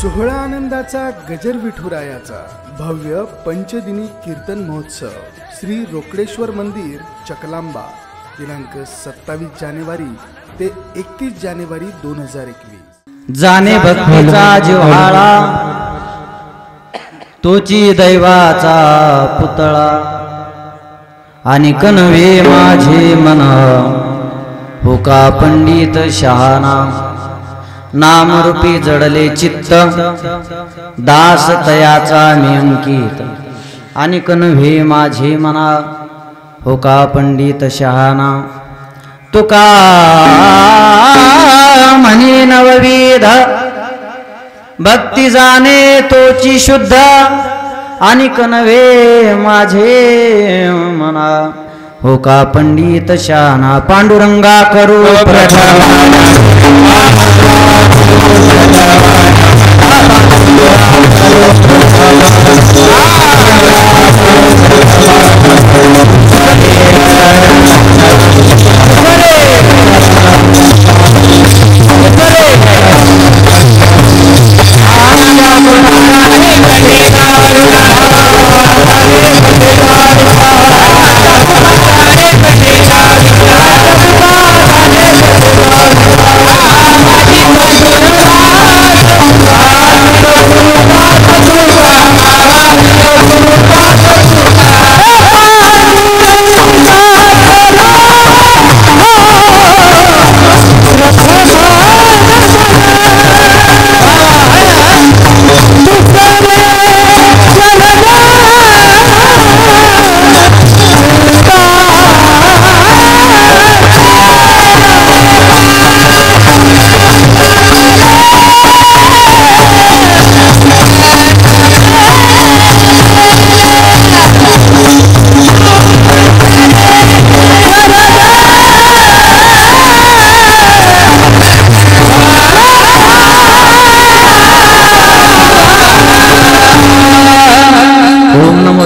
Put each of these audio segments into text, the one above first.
सोहळा आनंदाचा गजर विठुरायाचा भव्य पंचदिनी कीर्तन महोत्सव श्री रोकडेश्वर मंदिर चकलांबा दिनांक 27 जानेवारी ते 31 जानेवारी 2021। जाणे भक्तीचा जिव्हाळा तोची दैवाचा पुतळा आणि कनवे माझे मन होका पंडित शहाणा नामरूपी जडले चित्त दास तयाचा मी अंकित आणि कनवे माझे मना होका पंडित शहाणा तुका म्हणे नवविध भक्ती जाणे तोची शुद्ध आणि कनवे माझे मना होका पंडित शहाणा पांडुरंगा करू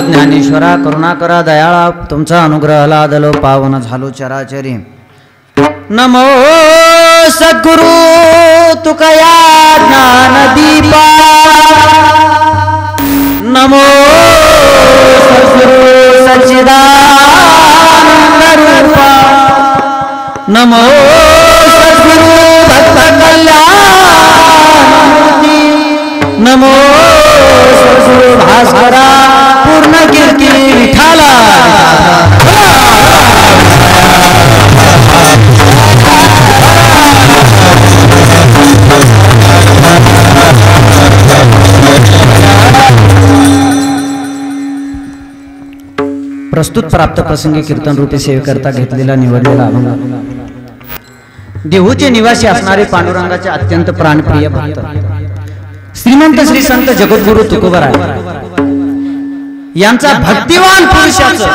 ज्ञानेश्वरा करुणाकरा दयाळा तुमचा अनुग्रह लादलो पावन झालो चराचरी। नमो सद्गुरु तुकया ज्ञान दीपा नमो सद्गुरु सच्चिदानंद रूपा नमो सद्गुरु भक्त कल्याणमूर्ती नमो सद्गुरु भास्करा पूर्ण कीर्ती विठाला। प्रस्तुत प्राप्त प्रसंगी कीर्तन रूपी सेवेकरता घेतलेला निवडलेला अभंग देहूचे निवासी असणारे पांडुरंगाचे अत्यंत प्राणप्रिय भक्त श्रीमंत श्री संत जगद्गुरु तुकोबराय यांचा भक्तिवान पुरुषाचं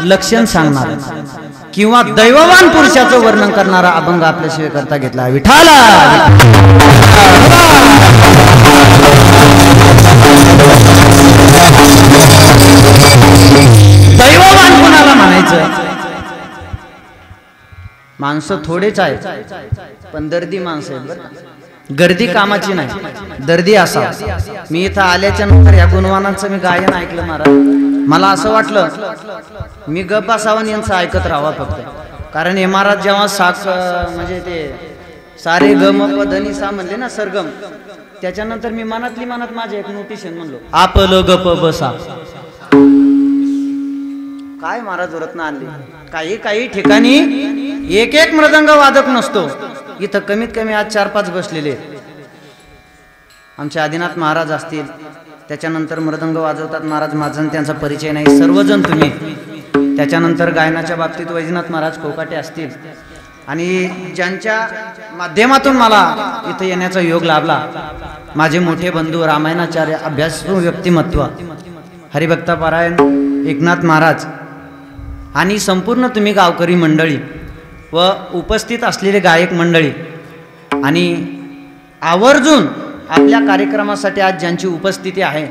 लक्षण सांगणार किंवा दैववान पुरुषाचं वर्णन करणारा अभंग आपल्या सेवेकरता घेतला। विठाला दैववान कोणाला म्हणायचं? माणसं थोडेच आहेत पण दर्दी माणसं आहेत बरं। गर्दी कामाची नाही, दर्दी असा। मी इथं आल्याच्या नंतर या गुणवानांचं मी गायन ऐकलं महाराज, मला असं वाटलं मी गप बसावं यांचं ऐकत राहावं फक्त। कारण हे महाराज जेव्हा साक्ष म्हणजे ते सारे गम पधनी सा म्हणले ना सरगम, त्याच्यानंतर मी मनातली मनात माझे एक नोटिशन म्हणलो आपलं गप बसा। काय महाराज रत्न आणली। काही काही ठिकाणी एक एक मृदंग वादक नसतो, इथं कमीत कमी आज 4-5 बसलेले। आमचे आदिनाथ महाराज असतील, त्याच्यानंतर मृदंग वाजवतात महाराज माझं त्यांचा परिचय नाही, सर्वजण तुम्ही। त्याच्यानंतर गायनाच्या बाबतीत वैजनाथ महाराज कोकाटे असतील आणि ज्यांच्या माध्यमातून मला इथं येण्याचा योग लाभला माझे मोठे बंधू रामायणाचार्य अभ्यासू व्यक्तिमत्व हरिभक्ता पारायण एकनाथ महाराज आणि संपूर्ण तुम्ही गावकरी मंडळी व उपस्थित असलेले गायक मंडळी आणि आवर्जून आपल्या कार्यक्रमासाठी आज ज्यांची उपस्थिती आहे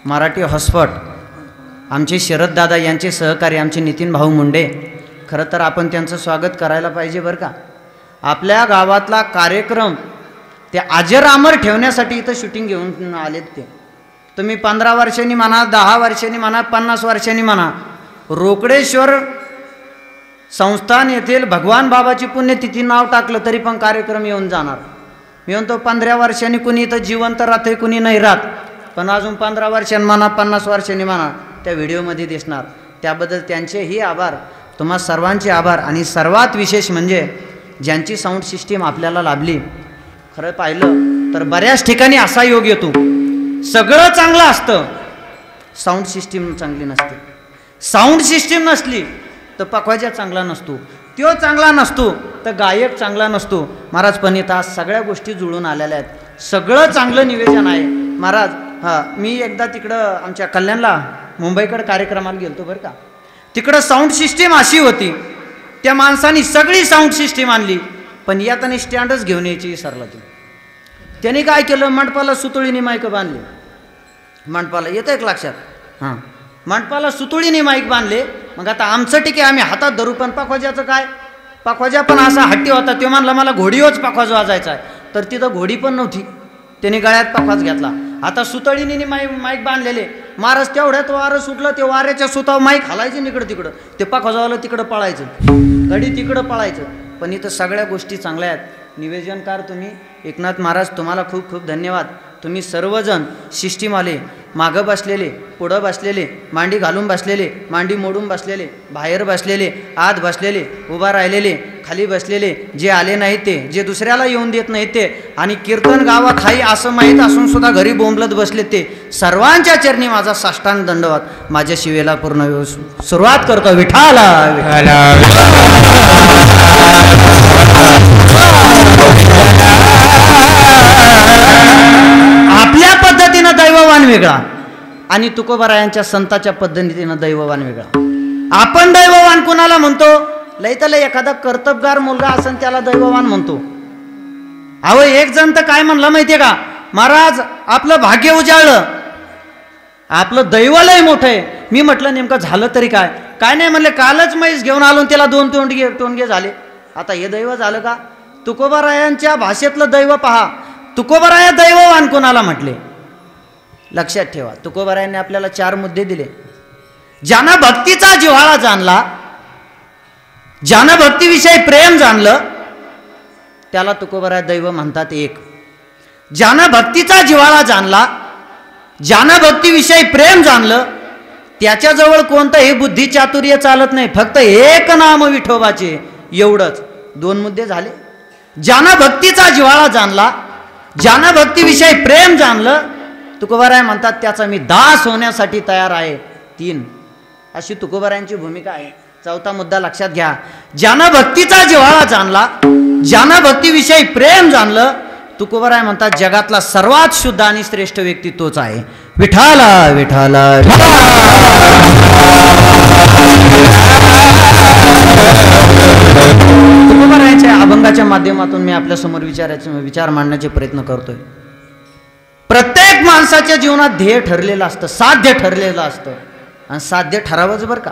मराठी हॉटस्पॉट आमचे शरद दादा यांचे सहकारी आमचे नितीन भाऊ मुंडे, खरं तर आपण त्यांचं स्वागत करायला पाहिजे बरं का। आपल्या गावातला कार्यक्रम ते अजरामर ठेवण्यासाठी इथं शूटिंग घेऊन आलेत ते. तुम्ही 15 वर्षांनी म्हणा, 10 वर्षांनी म्हणा, 50 वर्षांनी म्हणा, रोकडेश्वर संस्थान येथील भगवान बाबाची पुण्यतिथी नाव टाकलं तरी पण कार्यक्रम येऊन जाणार. मी म्हणतो 15 वर्षांनी कुणी इथं जिवंत राहते, कुणी नाही राहत, पण अजून 15 वर्षांनी म्हणा, 50 वर्षांनी म्हणा, त्या व्हिडिओमध्ये दिसणार. त्याबद्दल त्यांचेही आभार, तुम्हा सर्वांचे आभार. आणि सर्वात विशेष म्हणजे ज्यांची साऊंड सिस्टीम आपल्याला लाभली. खरं पाहिलं तर बऱ्याच ठिकाणी असा योग येतो, सगळं चांगलं असतं, साऊंड सिस्टीम चांगली नसते. साऊंड सिस्टीम नसली तर पखवाजा चांगला नसतो, तो चांगला नसतो तर गायक चांगला नसतो. महाराज पण इथं सगळ्या गोष्टी जुळून आलेल्या आहेत, सगळं चांगलं निवेदन आहे महाराज. हां, मी एकदा तिकडं आमच्या कल्याणला मुंबईकडे कार्यक्रमाला गेलतो बरं का. तिकडं साऊंड सिस्टीम अशी होती, त्या माणसाने सगळी साऊंड सिस्टीम आणली, पण यातने स्टँडच घेऊन यायची विसरला ती. त्याने काय केलं, मंडपाला सुतळीने माईक बांधले. मंडपाला येतं एक लक्षात, हां, मंडपाला सुतळीने माईक बांधले. मग आता आमचं ठीक आहे, आम्ही हातात धरू, पण पखवाजाचं काय, पखवाजा पण असा हट्टी होता. तो म्हणला मला घोडीवरच पखवाज वाजायचा आहे, तर तिथं घोडी पण नव्हती, त्याने गळ्यात पखवाज घेतला. आता सुतळीने माईक बांधलेले, महाराज तेवढ्यात वारं सुटलं, ते वाऱ्याच्या सुतावर माईक हलायचे इकडं तिकडं, ते पखवाजावाला तिकडं पळायचं, घडी तिकडं पळायचं. पण इथं सगळ्या गोष्टी चांगल्या आहेत. निवेदनकार तुम्ही एकनाथ महाराज, तुम्हाला खूप खूप धन्यवाद. तुम्ही सर्वजण सिस्टीमवाले, मागं बसलेले, पुढं बसलेले, मांडी घालून बसलेले, मांडी मोडून बसलेले, बाहेर बसलेले, आत बसलेले, उभा राहिलेले, खाली बसलेले, जे आले नाहीत ते, जे दुसऱ्याला येऊन देत नाहीत ते, आणि कीर्तन गावात हाई असं माहीत असून सुद्धा घरी बोंबलत बसले ते सर्वांच्या चरणी माझा साष्टांग दंडवत. माझ्या शिवेला पूर्ण सुरुवात करतो. विठाला आपल्या पद्धतीनं दैववान वेगळा आणि तुकोबारायांच्या संताच्या पद्धतीनं दैववान वेगळा. आपण दैववान कुणाला म्हणतो, लयतले एखादा कर्तबगार मुलगा असन त्याला दैववान म्हणतो. अहो एक जण तर काय म्हणला माहितीये का, महाराज आपलं भाग्य उजाळलं, आपलं दैव लय मोठं आहे. मी म्हटलं नेमकं झालं तरी काय, काय नाही म्हणले, कालच म्हैस घेऊन आलो त्याला 2 टोणगे झाले. आता हे दैव झालं का? तुकोबारायांच्या भाषेतलं दैव पहा. तुकोबाराया दैववान कोणाला म्हटले, लक्षात ठेवा. तुकोबारायांनी आपल्याला 4 मुद्दे दिले. ज्यानं भक्तीचा जिव्हाळा जाणला, ज्यानं भक्तीविषयी प्रेम जाणलं, त्याला तुकोबाराया दैव म्हणतात. एक, ज्यानं भक्तीचा जिव्हाळा जाणला, ज्यानं भक्तीविषयी प्रेम जाणलं, त्याच्याजवळ कोणतंही बुद्धी चातुर्य चालत नाही, फक्त एक नाम विठोबाचे, एवढंच. 2 मुद्दे झाले. ज्यानं भक्तीचा जिव्हाळा जाणला, ज्यानं भक्तीविषयी प्रेम जाणलं, तुकोबाराय म्हणतात त्याचा मी दास होण्यासाठी तयार आहे. 3, अशी तुकोबारायांची भूमिका आहे. 4था मुद्दा लक्षात घ्या. ज्यानं भक्तीचा जिव्हाळा जाणला, ज्यानं भक्तीविषयी प्रेम जाणलं, तुकोबाराय म्हणतात जगातला सर्वात शुद्ध आणि श्रेष्ठ व्यक्ती तोच आहे. विठाला विठाला तुकोबारायांच्या अभंगाच्या माध्यमातून मी आपल्या समोर विचार मांडण्याचे प्रयत्न करतोय. प्रत्येक माणसाच्या जीवनात ध्येय ठरलेलं असतं, साध्य ठरलेलं असतं, आणि साध्य ठरावंच बरं का.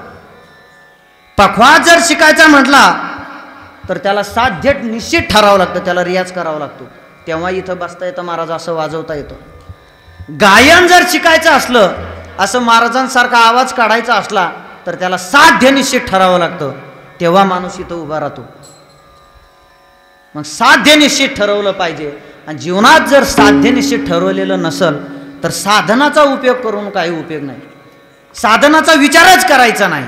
पखवाज जर शिकायचा म्हटला तर त्याला साध्य निश्चित ठरावं लागतं, त्याला रियाज करावा लागतो, तेव्हा इथं बसता येतं, महाराज असं वाजवता येतं. गायन जर शिकायचं असलं, असं महाराजांसारखा आवाज काढायचा असला, तर त्याला साध्य निश्चित ठरावं लागतं, तेव्हा माणूस इथं उभा राहतो. मग साध्य निश्चित ठरवलं पाहिजे. आणि जीवनात जर साध्य निश्चित ठरवलेलं नसल तर साधनाचा उपयोग करून काही उपयोग नाही, साधनाचा विचारच करायचा नाही.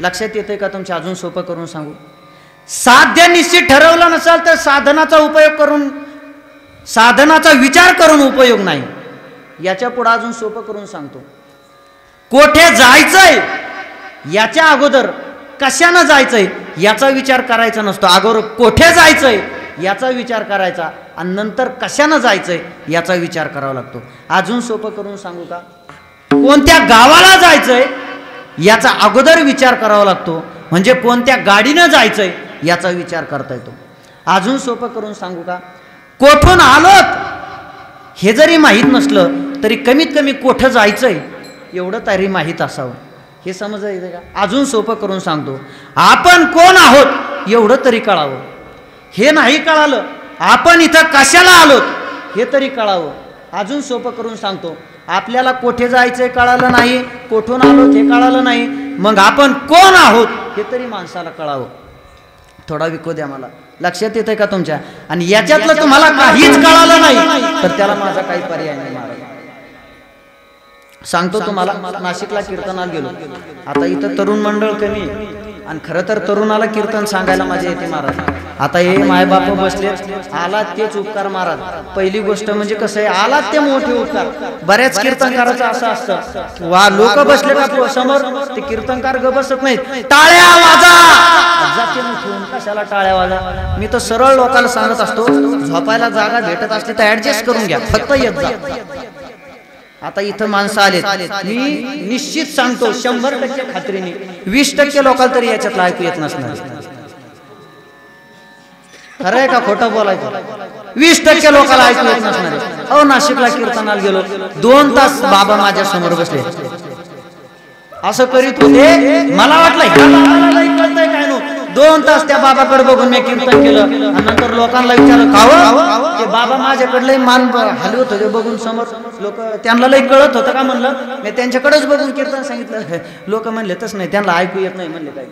लक्षात येतंय का तुमच्या? अजून सोपं करून सांगू. साध्य निश्चित ठरवलं नसेल तर साधनाचा उपयोग करून, साधनाचा विचार करून उपयोग नाही. याच्या पुढे अजून सोपं करून सांगतो. कोठे जायचंय याच्या अगोदर कशानं जायचंय याचा विचार करायचा नसतो. अगोदर कोठे जायचंय याचा विचार करायचा, आणि नंतर कशानं जायचंय याचा विचार करावा लागतो. अजून सोपं करून सांगू का? कोणत्या गावाला जायचंय याचा अगोदर विचार करावा लागतो, म्हणजे कोणत्या गाडीनं जायचंय याचा विचार करता येतो. अजून सोपं करून सांगू का? कोठून आलोत हे जरी माहीत नसलं तरी कमीत कमी कोठं जायचंय एवढं तरी माहीत असावं. हे समज येते का? अजून सोपं करून सांगतो. आपण कोण आहोत एवढं तरी कळावं. हे नाही कळालं आपण इथं कशाला आलो हे तरी कळावं. अजून सोपं करून सांगतो, आपल्याला कोठे जायचंय कळालं नाही, कोठून आलो हे कळालं नाही, मग आपण कोण आहोत हे तरी माणसाला कळावं. थोडा विको द्या मला, लक्षात येतंय का तुमच्या? आणि याच्यातलं तुम्हाला काहीच कळालं नाही तर त्याला माझा काही पर्याय नाही महाराज. सांगतो तुम्हाला, नाशिकला कीर्तनाला गेलो. आता इथं तरुण मंडळ कमी आणि खरं तर तरुणाला कीर्तन सांगायला मजा येते महाराज. आता हे मायबाप बसले, आलात तेच उपकार महाराज. पहिली गोष्ट म्हणजे कसं आहे, आलात ते मोठे उपकार. बऱ्याच कीर्तनकाराचं असं असतं, वा लोक बसले का समोर ते कीर्तनकार ग बसत नाहीत, टाळ्या वाजा जाते ठेवून कशाला टाळ्या वाजा. मी तर सरळ लोकांना सांगत असतो, झोपायला जागा भेटत असली तर ऍडजस्ट करून घ्या, फक्त येत जा. आता इथं माणसं आलेत, मी निश्चित सांगतो 100% खात्रीने 20% लोकांना तरी याच्यातलं ऐकू येत नसणार. खरं आहे का खोटं बोलायचं? 20% लोकांना ऐकू येत नसणार. अहो नाशिकला कीर्तनाला गेलो, 2 तास बाबा माझ्या समोर बसले, असं करीत होते. मला वाटलं कळतंय काय नो. 2 तास त्या बाबाकडे बघून मी कीर्तन केलं आणि नंतर लोकांना विचारलं खावं ते बाबा माझ्याकडे मान हलवत होते बघून समोर. लोक त्यांना लई कळत होतं का म्हणलं, मी त्यांच्याकडेच बघून कीर्तन सांगितलं. लोक म्हणले तसं नाही, त्यांना ऐकू येत नाही म्हणले. काय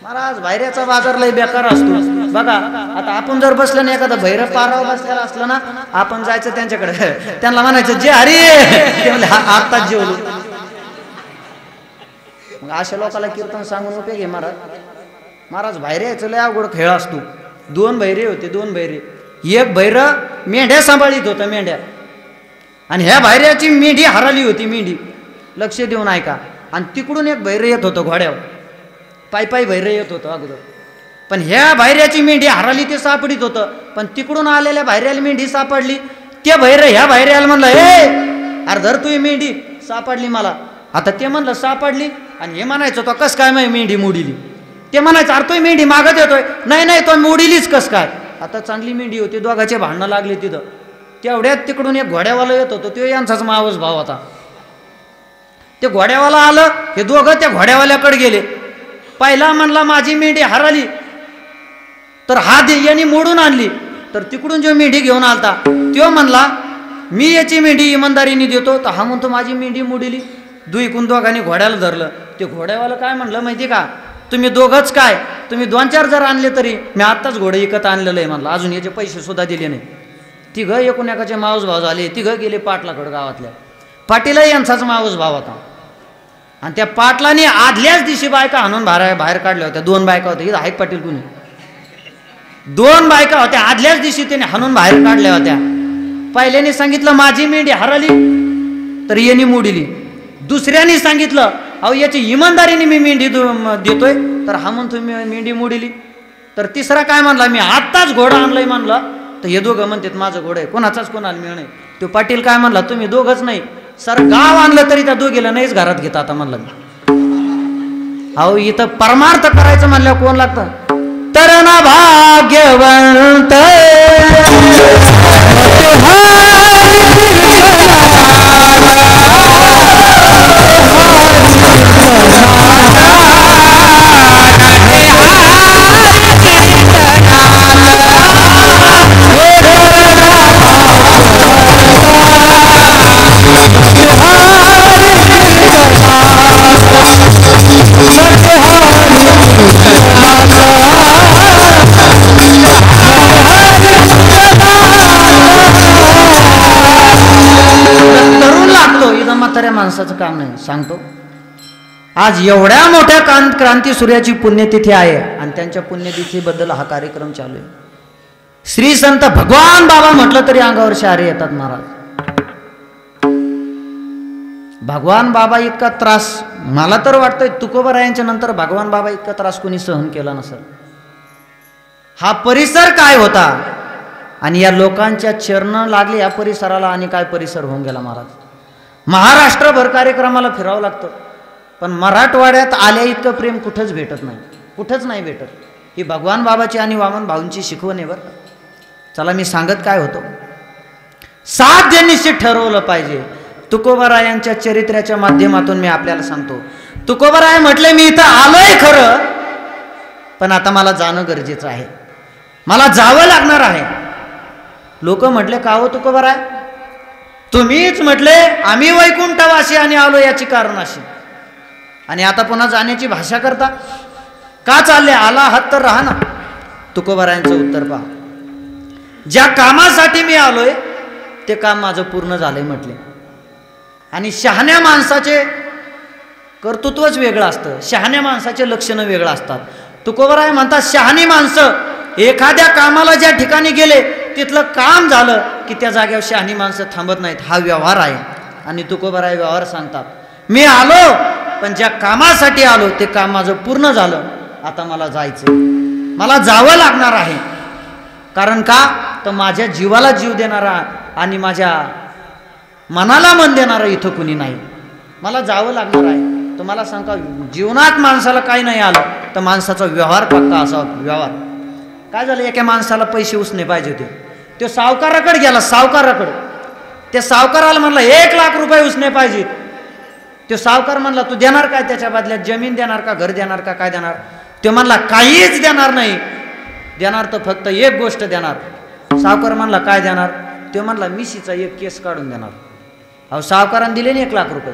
महाराज, बाहेरचा बाजार लई बेकार असतो बघा. आता आपण जर बसलं नाही, एखादा भैरव पाराव बसलेला असलं ना, आपण जायचं त्यांच्याकडे, त्यांना म्हणायचं जे हरी, ते म्हणले आत्ताच जेवलो. मग अशा लोकांना कीर्तन सांगून उपयोग आहे महाराज. महाराज बाहेर यायचं लय अवघड खेळ असतो. 2 बहिरे होते, 2 बहिरे. एक बहिर मेंढ्या सांभाळीत होता, मेंढ्या, आणि ह्या बाहेरची मेंढी हरवली होती. मेंढी लक्ष देऊन ऐका. आणि तिकडून एक बहिर येत होतं घोड्यावर, पायी बहिर येत होतं अगोदर. पण ह्या बाहेरची मेंढी हरवली ते सापडीत होतं, पण तिकडून आलेल्या बाहेरला मेंढी सापडली. ते बहिर ह्या बाहेरला म्हणलं, ए अरे धर तू मेंढी सापडली मला. आता ते म्हणलं सापडली, आणि हे म्हणायचं तो कस काय मेंढी मोडीली. ते म्हणायचं अरे तो मेंढी मागत येतोय, नाही नाही तो मोडीलीच कस काय. आता चांगली मेंढी होती, दोघाचे भांडणं लागले तिथं. तेवढ्यात तिकडून एक घोड्यावाला येत होतो, तो यांचाच मावस भाव होता. ते घोड्यावाला आलं, हे दोघं त्या घोड्यावाल्याकडे गेले. पहिला म्हणला माझी मेंढी हरवली, तर हा यांनी मोडून आणली. तर तिकडून जो मेंढी घेऊन आलता तो म्हणला मी याची मेंढी इमानदारीने देतो, तर हा म्हणतो माझी मेंढी मोडीली. दुईकून दोघांनी घोड्याला धरलं. ते घोड्यावाला काय म्हणलं माहिती का, तुम्ही दोघंच काय, तुम्ही 2-4 जर आणले तरी मी आत्ताच घोडे विकत आणलेलं आहे म्हणलं, अजून याचे पैसे सुद्धा दिले नाही. तिघं एकूण एकाचे मावस भाव झाले. तिघं गेले पाटलाकडे गावातल्या. पाटीला यांचाच मावस भाव होता. आणि त्या पाटलाने आदल्याच दिवशी बायका हाणून बाहेर काढल्या होत्या. 2 बायका होत्या, इथं आहेत पाटील कुणी, 2 बायका होत्या. आदल्याच दिवशी त्याने हाणून बाहेर काढल्या होत्या. पहिल्याने सांगितलं माझी मेंढी हरवली, तर यांनी मोडीली. दुसऱ्याने सांगितलं अहो याची इमानदारीने मी मेंढी देतोय, तर हा म्हणतो मी मेंढी मोडीली. तर तिसरा काय म्हणला मी आत्ताच घोडा आणलाय म्हणला. तर हे दोघं म्हणतात माझं घोडं आहे, कोणाचाच कोणाला मिळ नाही. तो पाटील काय म्हणला तुम्ही दोघंच नाही, सर गाव आणलं तरी त्या दोघीला नाहीच घरात घेता. आता म्हणलं अहो इथं परमार्थ करायचं म्हणलं कोण लागतं, तर ना भाग्यवंत म्हाताऱ्या माणसाचं काम नाही. सांगतो आज एवढ्या मोठ्या क्रांती सूर्याची पुण्यतिथी आहे आणि त्यांच्या पुण्यतिथीबद्दल हा कार्यक्रम चालू आहे. श्री संत भगवान बाबा म्हटलं तरी अंगावर शहारे येतात महाराज. भगवान बाबा इतका त्रास मला तर वाटतंय तुकोबारायांच्या नंतर भगवान बाबा इतका त्रास कोणी सहन केला नसेल. हा परिसर काय होता आणि या लोकांच्या चरण लागले या परिसराला, आणि काय परिसर होऊन गेला महाराज. महाराष्ट्रभर कार्यक्रमाला फिरावं लागतं, पण मराठवाड्यात आल्या इतकं प्रेम कुठंच भेटत नाही, कुठंच नाही भेटत. ही भगवान बाबाची आणि वामन भाऊंची शिकवण आहे बरं. चला मी सांगत काय होतो, साध्य निश्चित ठरवलं पाहिजे. तुकोबारायांच्या चरित्र्याच्या माध्यमातून मी आपल्याला सांगतो. तुकोबाराय म्हटले मी इथं आलोय खरं, पण आता मला जाणं गरजेचं आहे. मला जावं लागणार आहे. लोक म्हटले का हो तुकोबाराय, तुम्हीच म्हटले आम्ही वैकुंठवासी आणि आलो याची कारण अशी, आणि आता पुन्हा जाण्याची भाषा करता का चालले? आला आहात तर राहा ना. तुकोबारायांचं उत्तर पहा, ज्या कामासाठी मी आलोय ते काम माझं पूर्ण झालंय म्हटले. आणि शहाण्या माणसाचे कर्तृत्वच वेगळं असतं, शहाण्या माणसाचे लक्षणं वेगळं असतात. तुकोबाराय म्हणतात शहाणी माणसं एखाद्या कामाला ज्या ठिकाणी गेले तिथलं काम झालं की त्या जागेवर शहाणी माणसं थांबत नाहीत. हा व्यवहार आहे. आणि तुकोबाराय व्यवहार सांगतात, मी आलो पण ज्या कामासाठी आलो ते काम माझं पूर्ण झालं, आता मला जायचं, मला जावं लागणार आहे. कारण का तर माझ्या जीवाला जीव देणारा आणि माझ्या मनाला मन देणारा इथं कुणी नाही, मला जावं लागणार आहे. तुम्हाला सांगा, जीवनात माणसाला काही नाही आलं तर माणसाचा व्यवहार पक्का असा व्यवहार. काय झालं, एका माणसाला पैसे उसने पाहिजे होते, तो सावकाराकडे गेला, सावकाराकडे. त्या सावकाराला म्हणला 1 लाख रुपये उसने पाहिजे. तो सावकार म्हणला तू देणार काय त्याच्या बदल्यात, जमीन देणार का, घर देणार का, काय देणार? तो म्हणला काहीच देणार नाही, देणार तर फक्त एक गोष्ट देणार. सावकार म्हणला काय देणार? तो म्हणला मिशीचा एक केस काढून देणार. अहो सावकाराने दिले नाही 1 लाख रुपये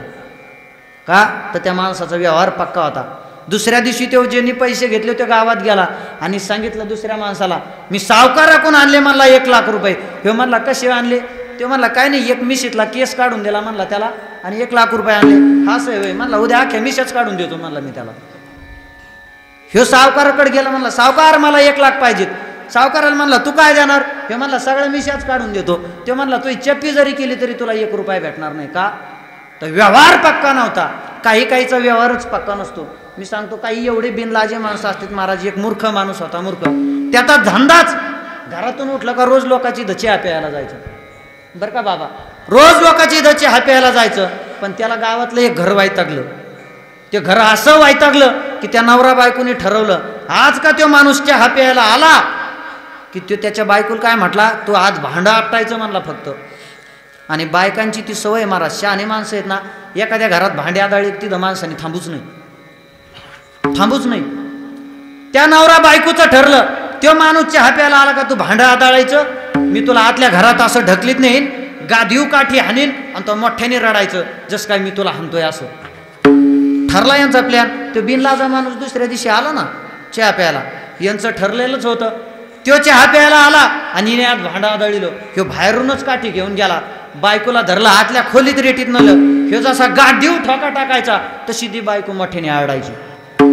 का तर त्या माणसाचा व्यवहार पक्का होता. दुसऱ्या दिवशी तो ज्यांनी पैसे घेतले ते गावात गेला आणि सांगितलं दुसऱ्या माणसाला, मी सावकाराकडून आणले म्हणला 1 लाख रुपये. हे म्हणला कसे आणले? ते म्हणला काय नाही, एक मिशीतला केस काढून दिला म्हणला त्याला आणि 1 लाख रुपये आणले. हा सय म्हणला उद्या अख्ख्या मिशाच काढून देतो म्हणला मी त्याला. ह्यो सावकाराकडे गेला, म्हणला सावकार मला 1 लाख पाहिजेत. सावकाराला म्हणला तू काय देणार? हे म्हणला सगळ्या मिशाच काढून देतो. ते म्हणला तू चप्पी जरी केली तरी तुला 1 रुपया भेटणार नाही. का तर व्यवहार पक्का नव्हता. काही काहीचा व्यवहारच पक्का नसतो. मी सांगतो काही एवढे बिनलाजे माणसं असतात महाराज. एक मूर्ख माणूस होता, मूर्ख, त्याचा धंदाच घरातून उठलं का रोज लोकांची चहा प्यायला जायचं. बरं का बाबा, रोज लोकांची चहा प्यायला जायचं. पण त्याला गावातलं एक घर वैतागलं. ते घर असं वैतागलं की त्या नवरा बायकोने ठरवलं आज का तो माणूस चहा प्यायला आला की तो त्याच्या बायकोला काय म्हटला, तू आज भांडं आपटायचं म्हणला फक्त. आणि बायकांची ती सवय महाराज, शहाणे माणसं आहेत ना, एखाद्या घरात भांडे आदळली तिथं माणसाने थांबूच नाही, थांबूच नाही. त्या नवरा बायकोचं ठरलं, तो माणूस चहा प्यायला आला का तू भांडं आदळायचं, मी तुला आतल्या घरात असं ढकलीत नेईन, गादीव काठी हाणीन आणि तो मोठ्याने रडायचं जसं काय मी तुला हाणतोय. असं ठरला यांचा प्लॅन. तो बिनलाजा माणूस दुसऱ्या दिवशी आला ना चहा प्यायला, यांचं ठरलेलंच होतं. तो चहा प्यायला आला आणि हिने आज भांडा आदळलं. ह्यो बाहेरूनच काठी घेऊन गेला, बायकोला धरला, आतल्या खोलीत रेटीत नलं. ह्यो जसा गादीव ठोका टाकायचा तशी ती बायको मोठ्याने आरडायची.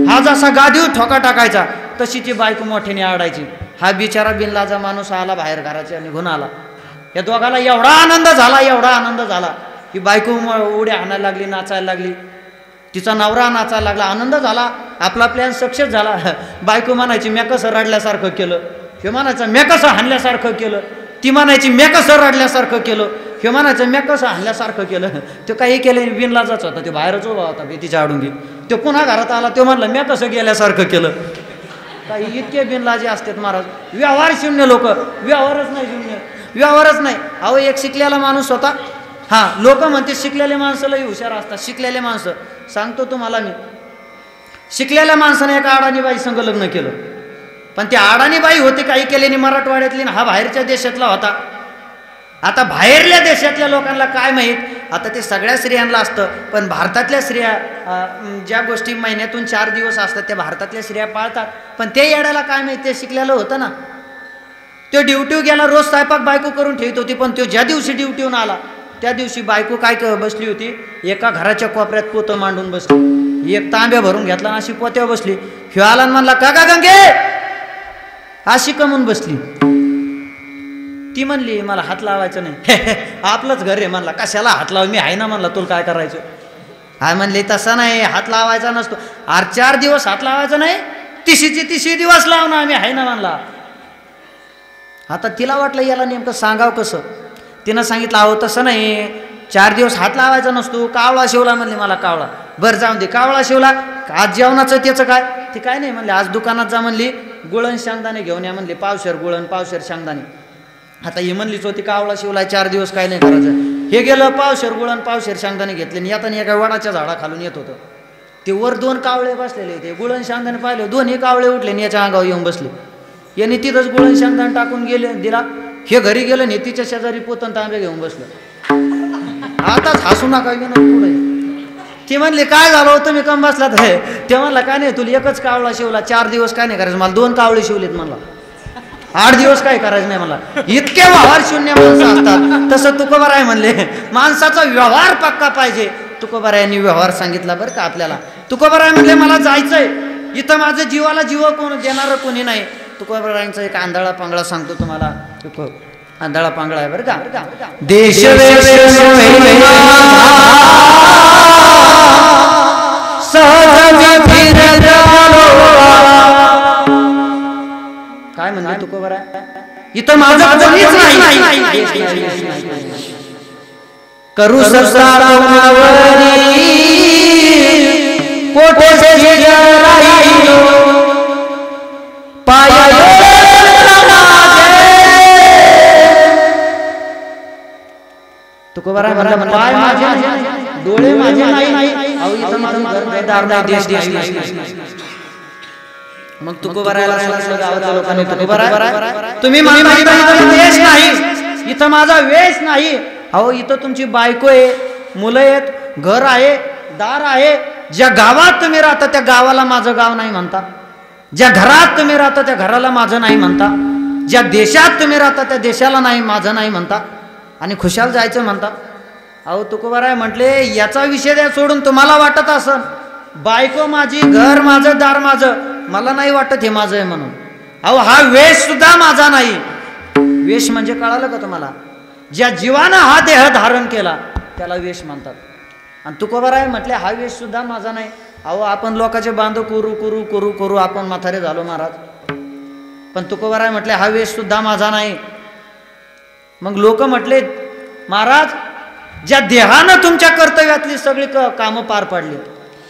हा जसा गादीव ठोका टाकायचा तशी ती बायको मोठ्याने आरडायची. हा बिचारा बिनलाजा माणूस आला बाहेर घराच्या निघून आला. या दोघाला एवढा आनंद झाला, एवढा आनंद झाला की बायको उड्या हाणायला लागली, नाचायला लागली, तिचा नवरा नाचायला लागला. आनंद झाला, आपला प्लॅन सक्सेस झाला. बायको म्हणायची म्या कसं रडल्यासारखं केलं, हे म्हणायचं म्या कसं हाणल्यासारखं केलं, ती म्हणायची म्या कसं रडल्यासारखं केलं, हे म्हणायचं म्या कसं हाणल्यासारखं केलं. तो काही केलं बिनलाजाच होता, तो बाहेरच उभा होता भीतीच्या आडून. तो पुन्हा घरात आला, तो म्हणला म्या कसं गेल्यासारखं केलं. काही इतके बिनलाजे असतात महाराज. व्यवहार शून्य लोक, व्यवहारच नाही, शून्य व्यवहारच नाही. अहो एक शिकलेला माणूस होता. हां, लोक म्हणते शिकलेले माणसालाही हुशार असतात. शिकलेले माणसं सांगतो तुम्हाला मी, शिकलेल्या माणसाने एका अडाणी बाई संग लग्न केलं. पण ती अडाणी बाई होती काही केल्याने मराठवाड्यातली, हा बाहेरच्या देशातला होता. आता बाहेरल्या देशातल्या लोकांना काय माहीत, आता ते सगळ्या स्त्रियांना असतं, पण भारतातल्या स्त्रिया ज्या गोष्टी महिन्यातून 4 दिवस असतात त्या भारतातल्या स्त्रिया पाळतात. पण ते येड्याला काय माहीत, ते शिकलेलं होतं ना. तो ड्युटीवर गेला, रोज स्वयंपाक बायको करून ठेवत होती. पण तो ज्या दिवशी ड्युटीहून आला त्या दिवशी बायको काय बसली होती, एका घराच्या कोपऱ्यात पोतं मांडून बसली. एक तांब्या भरून घेतला आणि अशी पोत्यावर बसली. ह्यो आला म्हणला का गंगे अशी कमून बसली. ती म्हणली मला हात लावायचं नाही. आपलंच घर आहे म्हणला, कशाला हात लाव, मी आहे ना म्हणला, तुला काय करायचं. हाय म्हणले तसं नाही, हात लावायचा नसतो. 4 दिवस हात लावायचा नाही, तिशी दिवस लाव ना, आम्ही आहे ना म्हणला. आता तिला वाटलं याला नेमकं सांगावं कसं. तिनं सांगितलं अहो तसं नाही, 4 दिवस हात लावायचा नसतो. कावळा शिवला म्हणले मला कावळा. बरं जाऊन दे, कावळा शिवला, आज जेवणाचं त्याचं काय. ते काय नाही म्हणले, आज दुकानात जा म्हणली, गुळण शेंगदाणे घेऊन या म्हणले, पावशेर गुळण पावशेर शेंगदाणे. आता ही म्हणलीच होती कावळा शिवला 4 दिवस काय नाही करायचं. हे गेलं पावशेर गुळण पावशेर शेंगदाणे घेतले आणि येताना एका वडाच्या झाडाखालून येत होतं. ते वर 2 कावळे बसलेले होते. गुळण शेंगदाणे पाहिले, 2ही कावळे उठले आणि याच्या अंगावर येऊन बसले. यांनी तिथंच गुळण शेंगदाण टाकून गेले दिला. हे घरी गेलं नेतीच्या शेजारी पोतन तांबे घेऊन बसलं. आताच हसू नका पुढे. ती म्हणली काय झालं होतं मी कम बसलात हे. ते म्हणला काय नाही तुला एकच कावळा शिवला 4 दिवस काय नाही करायचं मला 2 कावळे शिवलेत म्हणला 8 दिवस काय करायचं नाही मला. इतके व्यवहार शून्य माणसं असतात. तसं तुकोबाराय म्हणले माणसाचा व्यवहार पक्का पाहिजे. तुकोबारायांनी व्यवहार सांगितला बरं का आपल्याला. तुकोबाराय म्हणले मला जायचंय इथं माझं जीवाला जीव कोण देणारं कोणी नाही. तुकोबारायांचा एक आंधळा पांगळा सांगतो तुम्हाला. आंधळा पांगळा आहे बरं का. देश काय म्हणले तुकोबाराय इथं माझं कोणीच नाही करू तुकोबाराय म्हणला पाय माझे डोळे माझे नाही अहो इथं माझं घरदार नाही देश नाही. मग तुकोबारायला सांगितलं गावाच्या लोकांनी तुकोबाराय तुम्ही देश नाही इथं माझा वेश नाही. अहो इथं तुमची बायको आहे मुलं आहेत घर आहे दार आहे. ज्या गावात तुम्ही राहता त्या गावाला माझं गाव नाही म्हणता. ज्या घरात तुम्ही राहता त्या घराला माझं नाही म्हणता. ज्या देशात तुम्ही राहता त्या देशाला नाही माझं नाही म्हणता आणि खुशाल जायचं म्हणता. अहो तुकोबाराय म्हटले याचा विषय द्या सोडून तुम्हाला वाटत असं बायको माझी घर माझं दार माझं मला नाही वाटत हे माझं आहे म्हणून. अहो हा वेश सुद्धा माझा नाही. वेश म्हणजे कळालं का तुम्हाला ज्या जीवानं हा देह धारण केला त्याला वेश म्हणतात. आणि तुकोबाराय म्हटले हा वेश सुद्धा माझा नाही. अहो आपण लोकांचे बांधव करू करू करू करू आपण म्हातारे झालो महाराज. पण तुकोबाराय म्हटले हा वेश सुद्धा माझा नाही. मग लोक म्हटले महाराज ज्या देहानं तुमच्या कर्तव्यातली सगळी कामं पार पाडली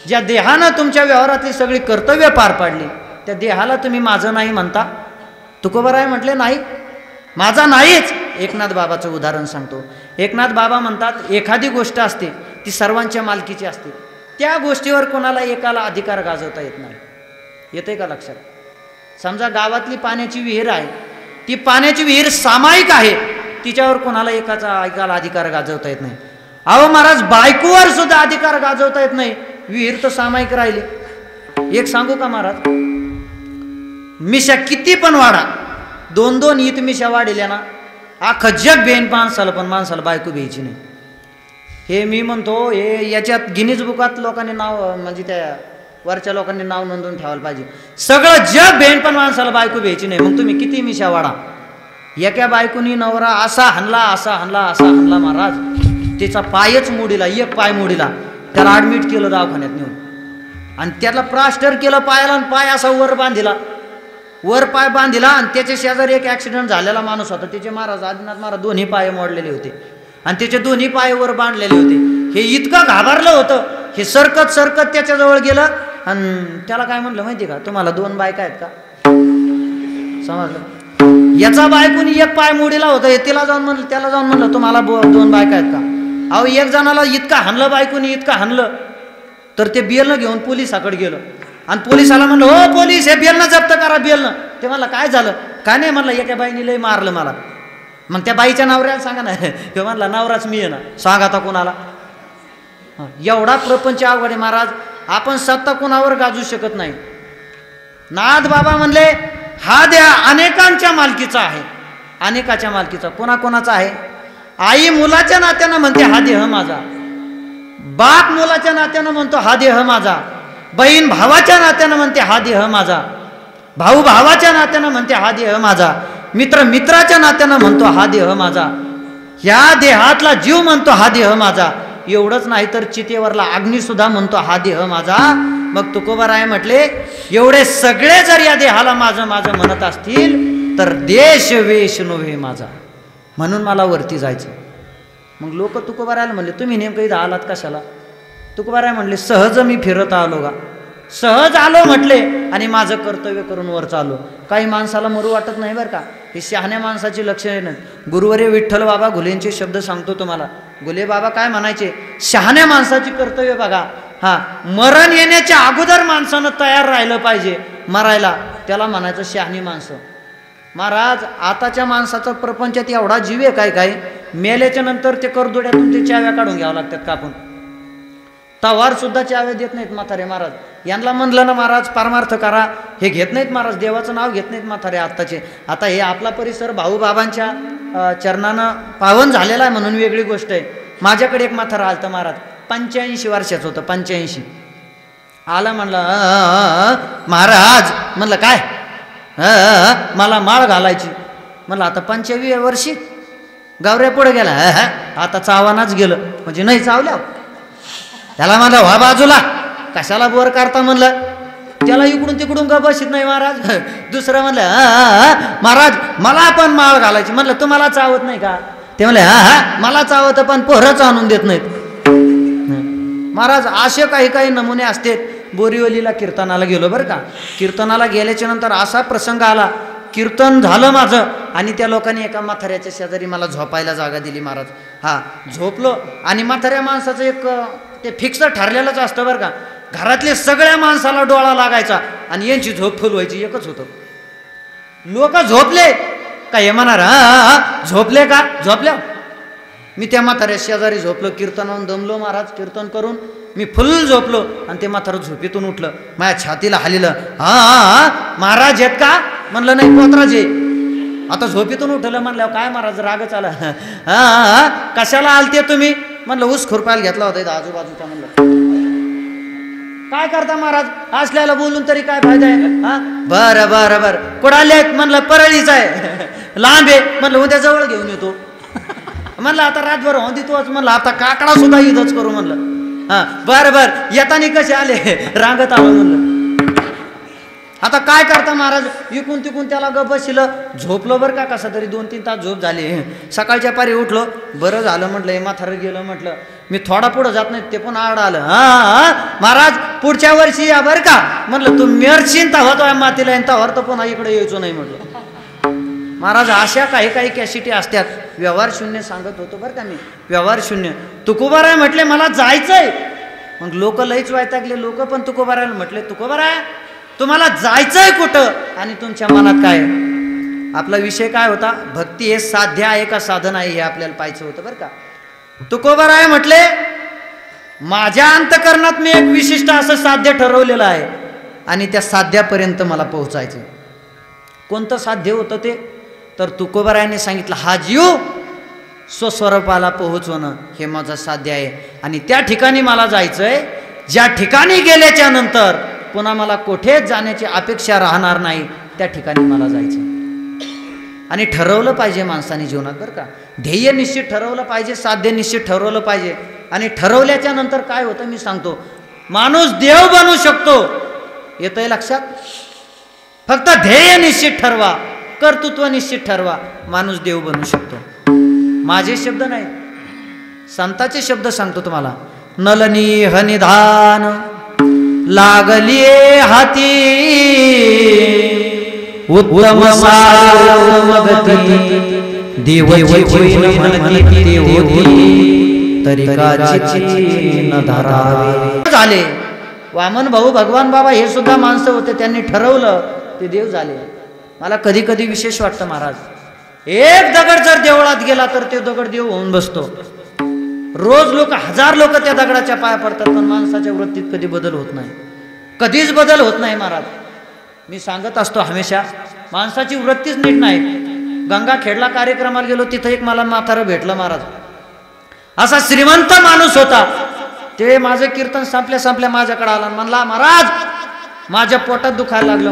ज्या देहानं तुमच्या व्यवहारातली सगळी कर्तव्य पार पाडली त्या देहाला तुम्ही माझं नाही म्हणता. तुकोबाराय म्हटले नाही माझा नाहीच. एकनाथ बाबाचं उदाहरण सांगतो. एकनाथ बाबा म्हणतात एखादी गोष्ट असते ती सर्वांच्या मालकीची असते. त्या गोष्टीवर कोणाला एकाला अधिकार गाजवता येत नाही. येते का लक्षात. समजा गावातली पाण्याची विहीर आहे ती पाण्याची विहीर सामायिक आहे तिच्यावर कोणाला एकाला अधिकार गाजवता येत नाही. अहो महाराज बायकोवर सुद्धा अधिकार गाजवता येत नाही. विहीर तर सामायिक राहिली. एक सांगू का महाराज मिशा किती पण वाढा 2-2 ईत मिशा वाढल्या ना अख्खं जग बेन माणसाला पण माणसाला बायको द्यायची नाही. हे मी म्हणतो हे याच्यात गिनीज बुकात लोकांनी नाव म्हणजे त्या वरच्या लोकांनी नाव नोंदवून ठेवायला पाहिजे. सगळं जग बेन पण माणसाला बायको द्यायची नाही. मग तुम्ही किती मिशा वाढा. एका बायकोनी नवरा असा हाणला महाराज त्याचा पायच मोडीला एक पाय मोडीला. त्याला ऍडमिट केलं दवाखान्यात नेऊन आणि त्याला प्लास्टर केलं पायाला आणि पाय असा वर पाय बांधिला आणि त्याच्या शेजारी एक ऍक्सिडेंट झालेला माणूस होता. त्याचे महाराज आदिनाथ महाराज दोन्ही पाय मोडलेले होते आणि त्याचे दोन्ही पाय वर बांधलेले होते. हे इतकं घाबरलं होतं हे सरकत त्याच्याजवळ गेलं आणि त्याला काय म्हणलं माहिती का तुम्हाला 2 बायका आहेत का समजलं. याचा बायकोनी एक पाय मोडीला होता त्याला जाऊन म्हणलं तुम्हाला 2 बायका आहेत का. अहो एक जणाला इतका हाणलं बायकोनी इतका हाणलं तर ते बेलनं घेऊन पोलिसाकडे गेलं आणि पोलिसाला म्हणलं हो पोलीस हे बेलनं जप्त करा बेलनं. ते म्हणलं काय झालं काय नाही म्हणलं एका बाईने लय मारलं मला. मग त्या बाईच्या नवऱ्याला सांगा ना ते म्हणला नवराच मी आहे ना सांगा आता कोणाला. एवढा प्रपंच अवघड आहे महाराज. आपण सत्ता कोणावर गाजू शकत नाही. नाथ बाबा म्हणले हा देह अनेकांच्या मालकीचा आहे. अनेकाच्या मालकीचा कोणाकोणाचा आहे. आई मुलाच्या नात्यानं म्हणते हा देह माझा. बाप मुलाच्या नात्यानं म्हणतो हा देह माझा. बहीण भावाच्या नात्यानं म्हणते हा देह माझा. भाऊ भावाच्या नात्यानं म्हणते हा देह माझा. मित्र मित्राच्या नात्यानं म्हणतो हा देह माझा. ह्या देहातला जीव म्हणतो हा देह माझा. एवढंच नाही तर चितेवरला अग्नी सुद्धा म्हणतो हा देह माझा. मग तुकोबाराय म्हटले एवढे सगळे जर या देहाला माझं म्हणत असतील तर देश वेश नव्हे माझा म्हणून मला वरती जायचं. मग लोक तुकोबारायला म्हणले तुम्ही नेमकं इथं आलात कशाला. तुकोबाराय म्हणले सहज मी फिरत आलो का. सहज आलो म्हटले आणि माझं कर्तव्य करून वर चाललो. काही माणसाला मरू वाटत नाही बरं का. हे शहाण्या माणसाची लक्षणे नाहीत. गुरुवर्य विठ्ठल बाबा घुलेंचे शब्द सांगतो तुम्हाला. घुले बाबा काय म्हणायचे शहाण्या माणसाची कर्तव्य बघा. मरण येण्याच्या अगोदर माणसानं तयार राहिलं पाहिजे मरायला त्याला म्हणायचं शहाणी माणसं. महाराज आताच्या माणसाचा प्रपंचात एवढा जीव आहे काय काय, मेल्याच्या नंतर ते करदोड्यातून ते चाव्या काढून घ्यावं लागतात कापून. तवार सुद्धा चाव्या देत नाहीत म्हातारे महाराज. यांना म्हणलं ना महाराज परमार्थ करा, हे घेत नाहीत महाराज, देवाचं नाव घेत नाहीत म्हातारे आत्ताचे. आता हे आपला परिसर भाऊ बाबांच्या चरणानं पावन झालेला आहे म्हणून वेगळी गोष्ट आहे. माझ्याकडे एक म्हातारा आलतं महाराज, 85 वर्षाचं होतं, 85. आला म्हणलं महाराज, म्हणलं काय, मला माळ घालायची. म्हणलं आता 25 वर्षी गावऱ्या पुढे गेला, आता चावानाच गेलं म्हणजे नाही चावल्या. त्याला म्हणलं व्हा बाजूला, कशाला बोर करता म्हणलं. त्याला इकडून तिकडून का बसत नाही महाराज. दुसरं म्हणलं महाराज मला पण माळ घालायची. म्हणलं तुम्हाला चावत नाही का. ते म्हणले मला चावत पण पोहरच आणून देत नाहीत. महाराज असे काही काही नमुने असते. बोरिवलीला कीर्तनाला गेलो बरं का. कीर्तनाला गेल्याच्या नंतर असा प्रसंग आला, कीर्तन झालं माझं आणि त्या लोकांनी एका म्हाताऱ्याच्या शेजारी मला झोपायला जागा दिली महाराज. हा झोपलो आणि म्हाताऱ्या माणसाचं एक ते फिक्स ठरलेलंच असतं बरं का. घरातले सगळ्या माणसाला डोळा लागायचा आणि यांची झोप फुल व्हायची, एकच होतं. लोक झोपले का हे म्हणणार झोपले का, झोपल्या. मी त्या म्हाताऱ्या शेजारी झोपलो, कीर्तनावरून दमलो महाराज. कीर्तन करून मी फुल झोपलो आणि ते म्हातारं झोपेतून उठलं, माझ्या छातीला हालिलं. महाराज आहेत का. म्हणलं नाही पोतराज आहे. आता झोपेतून उठलं म्हणलं काय महाराज रागच आला. कशाला आलते तुम्ही. म्हणलं ऊस खुरपायला घेतला होता इथं आजूबाजूचा. म्हणलं काय करता महाराज, असल्याला बोलून तरी काय फायदा आहे. बरं बरं बरं कुठं आले. म्हणलं परळीच आहे, लांब आहे. म्हणलं उद्या जवळ घेऊन येतो. म्हणलं आता रातभर हो तोच. म्हणलं आता काकडा सुद्धा इथंच करू. म्हणलं बरं बरं येतानी कसे आले, रांगत आलो. म्हणलं आता काय करता महाराज. इकून तिकून त्याला गप बसलं, झोपलो बरं का. कसा तरी 2-3 तास झोप झाली. सकाळच्या पारी उठलो, बरं झालं म्हटलं हे म्हातारं गेलं. म्हटलं मी थोडा पुढं जात नाही, ते पण आड आलं. महाराज पुढच्या वर्षी या बरं का. म्हटलं तू मेरशीन तव्हा तो मातीला येईन, तव्हार तर पुन्हा इकडे यायचो नाही. म्हटलं महाराज अशा काही काही कॅसिटी असतात. व्यवहार शून्य सांगत होतो बरं का मी, व्यवहार शून्य. तुकोबाराय म्हटले मला जायचंय. मग लोक लईच वैतागले. लोक पण तुकोबारायला म्हटले तुकोबाराय तुम्हाला जायचंय कुठं आणि तुमच्या मनात काय. आपला विषय काय होता, भक्ती हे साध्य आहे का साधन आहे हे आपल्याला पाहायचं होतं बरं का. तुकोबाराय म्हटले माझ्या अंतकरणात मी एक विशिष्ट असं साध्य ठरवलेलं आहे आणि त्या साध्यापर्यंत मला पोहोचायचं. कोणतं साध्य होतं ते, तर तुकोबारायाने सांगितलं हा जीव स्वस्वरूपाला पोहोचवणं हे माझं साध्य आहे आणि त्या ठिकाणी मला जायचंय. ज्या ठिकाणी गेल्याच्या नंतर पुन्हा मला कुठेच जाण्याची अपेक्षा राहणार नाही, त्या ठिकाणी मला जायचं. आणि ठरवलं पाहिजे माणसाने जीवनात बरं का. ध्येय निश्चित ठरवलं पाहिजे, साध्य निश्चित ठरवलं पाहिजे. आणि ठरवल्याच्या नंतर काय होतं मी सांगतो, माणूस देव बनू शकतो. येतंय लक्षात. फक्त ध्येय निश्चित ठरवा, कर्तृत्व निश्चित ठरवा, माणूस देव बनू शकतो. माझे शब्द नाही, संताचे शब्द सांगतो तुम्हाला. नलनी हनिधान लागली हाती उत्तम सागती देवची म्हणती ते होती तरी काची न धरावे. झाले वामन भाऊ भगवान बाबा हे सुद्धा माणसं होते, त्यांनी ठरवलं ते देव झाले. मला कधी कधी विशेष वाटतं महाराज, एक दगड जर देवळात गेला तर ते दगड देव होऊन बसतो. रोज लोक 1000 लोक त्या दगडाच्या पाया पडतात, पण माणसाच्या वृत्तीत कधी बदल होत नाही, कधीच बदल होत नाही महाराज. मी सांगत असतो हमेशा, माणसाची वृत्तीच नीट नाही. गंगाखेडला कार्यक्रमाला गेलो, तिथं एक मला म्हातारं भेटलं महाराज. असा श्रीमंत माणूस होता. ते माझं कीर्तन संपल्या माझ्याकडे आला, म्हणला महाराज माझ्या पोटात दुखायला लागलं.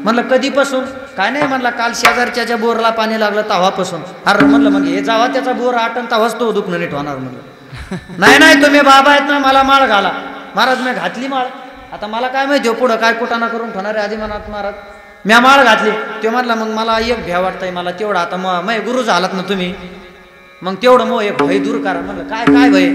म्हणलं कधीपासून. काय नाही म्हणला, काल शेजारच्या बोरला पाणी लागलं तेव्हापासून. अरे म्हणलं मग हे जावा त्याचा बोर आटन तेव्हाच तो दुखणं नीट होणार. म्हणलं नाही तुम्ही बाबा आहेत ना, मला माळ घाला. महाराज मी घातली माळ. आता मला काय माहिती पुढं काय कुटाणा करून ठेवणार आहे. आधी म्हणत महाराज मी माळ घातली. ते म्हणला मग मला एक भ्या वाटतंय मला तेवढं. आता मग गुरु झालात ना तुम्ही, मग तेवढं मग एक भय दूर करा. म्हणलं काय भय.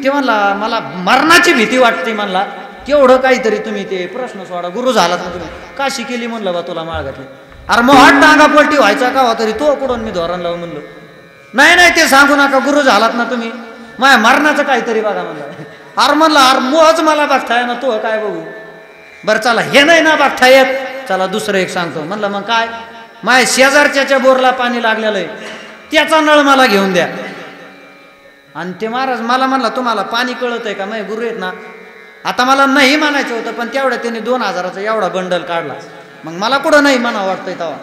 ते म्हणला मला मरणाची भीती वाटते. म्हणला तेवढं काहीतरी तुम्ही ते प्रश्न सोडा, गुरु झालात ना तुम्ही. का शिकेली म्हणलं बा तुला माळ घातली. अरे मग हात टांगा पलटी व्हायचा का हो तरी तो कुठून मी धोरण लावून. म्हणलो नाही ते सांगू नका, गुरु झालात ना तुम्ही, माझ्या मरणाचं काहीतरी बघा. म्हणलं अरे म्हणलं अरे मोहच मला बघताय ना, तो काय बघू. बरं चला हे नाही ना बघता येत, चला दुसरं एक सांगतो. म्हणलं मग काय. माझ्या शेजारच्याच्या बोरला पाणी लागलेलं आहे, त्याचा नळ मला घेऊन द्या. आणि ते महाराज मला म्हणला, तुम्हाला पाणी कळत आहे का, माझे गुरु आहेत ना. आता मला नाही म्हणायचं होतं, पण तेवढ्या त्याने 2000चा एवढा बंडल काढला. मग मला कुठं नाही म्हणा वाटतंय तेव्हा.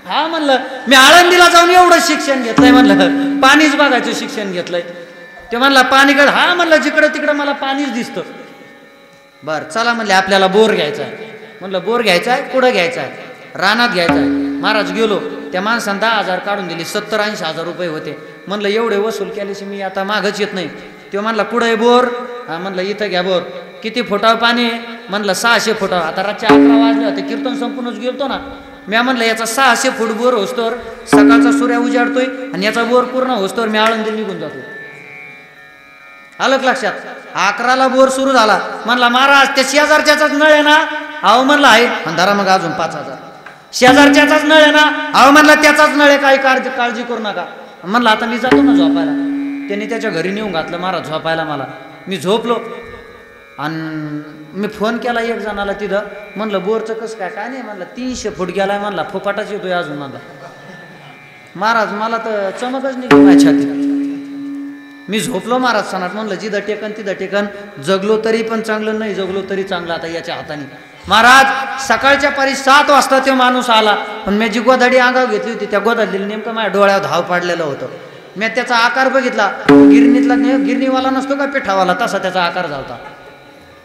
हा म्हणलं, मी आळंदीला जाऊन एवढं शिक्षण घेतलंय, म्हणलं पाणीच बघायचं शिक्षण घेतलंय. ते म्हणला पाणी कळ. हा म्हणलं, जिकडं तिकडं मला पाणीच दिसतं. बरं चला म्हणले, आपल्याला बोर घ्यायचा आहे. म्हणलं बोर घ्यायचा आहे, कुठं घ्यायचा आहे, रानात घ्यायचा आहे. महाराज गेलो, त्या माणसानं 10,000 काढून दिली, 70-80 रुपये होते. म्हणलं एवढे वसूल केल्याशी मी आता मागच येत नाही. तो म्हणला कुठं आहे बोर. हा म्हणलं इथं घ्या बोर. किती फुटावर पाणी आहे. म्हणलं 600 फुटावर. आता रातच्या 11 वाजले होते, कीर्तन संपूनच गेलतो ना. मी म्हणलं याचा 600 फूट बोर होस्तोवर सकाळचा सूर्य उजाडतोय, आणि याचा बोर पूर्ण होस्तोवर मी आळंदी निघून जातो. आलं लक्षात. 11ला बोर सुरू झाला. म्हणला महाराज त्या शेजारच्याचाच नळ आहे ना. अहो म्हणला आहे. धरा मग अजून 5000. शेजारच्याचाच नळ आहे ना. अहो म्हणला त्याचाच नळ आहे, काही काळजी करू नका. म्हणलं आता मी जातो ना झोपायला. त्यांनी त्याच्या घरी नेऊन घातलं महाराज झोपायला. मला मी झोपलो, आणि मी फोन केला एक जणाला तिथं. म्हणलं बोरचं कसं काय. काय नाही म्हणलं 300 फूट गेलाय. म्हणला फुपाटाच येतोय अजून. म्हणला महाराज मला तर चमकच निघली माझ्या छातीत. मी झोपलो महाराज सणात. म्हणलं जिथं टेकन तिथं टेकन. जगलो तरी पण चांगलं, नाही जगलो तरी चांगलं आता याच्या हाताने. महाराज सकाळच्या पारी 7 वाजता तो माणूस आला, पण मी जी गोधडी अंगावर घेतली होती त्या गोधडीला नेमकं माझ्या डोळ्यावर धाव पाडलेलं होतं. मी त्याचा आकार बघितला. गिरणीतला गिरणीवाला नसतो का पिठावाला, तसा त्याचा आकार झाला.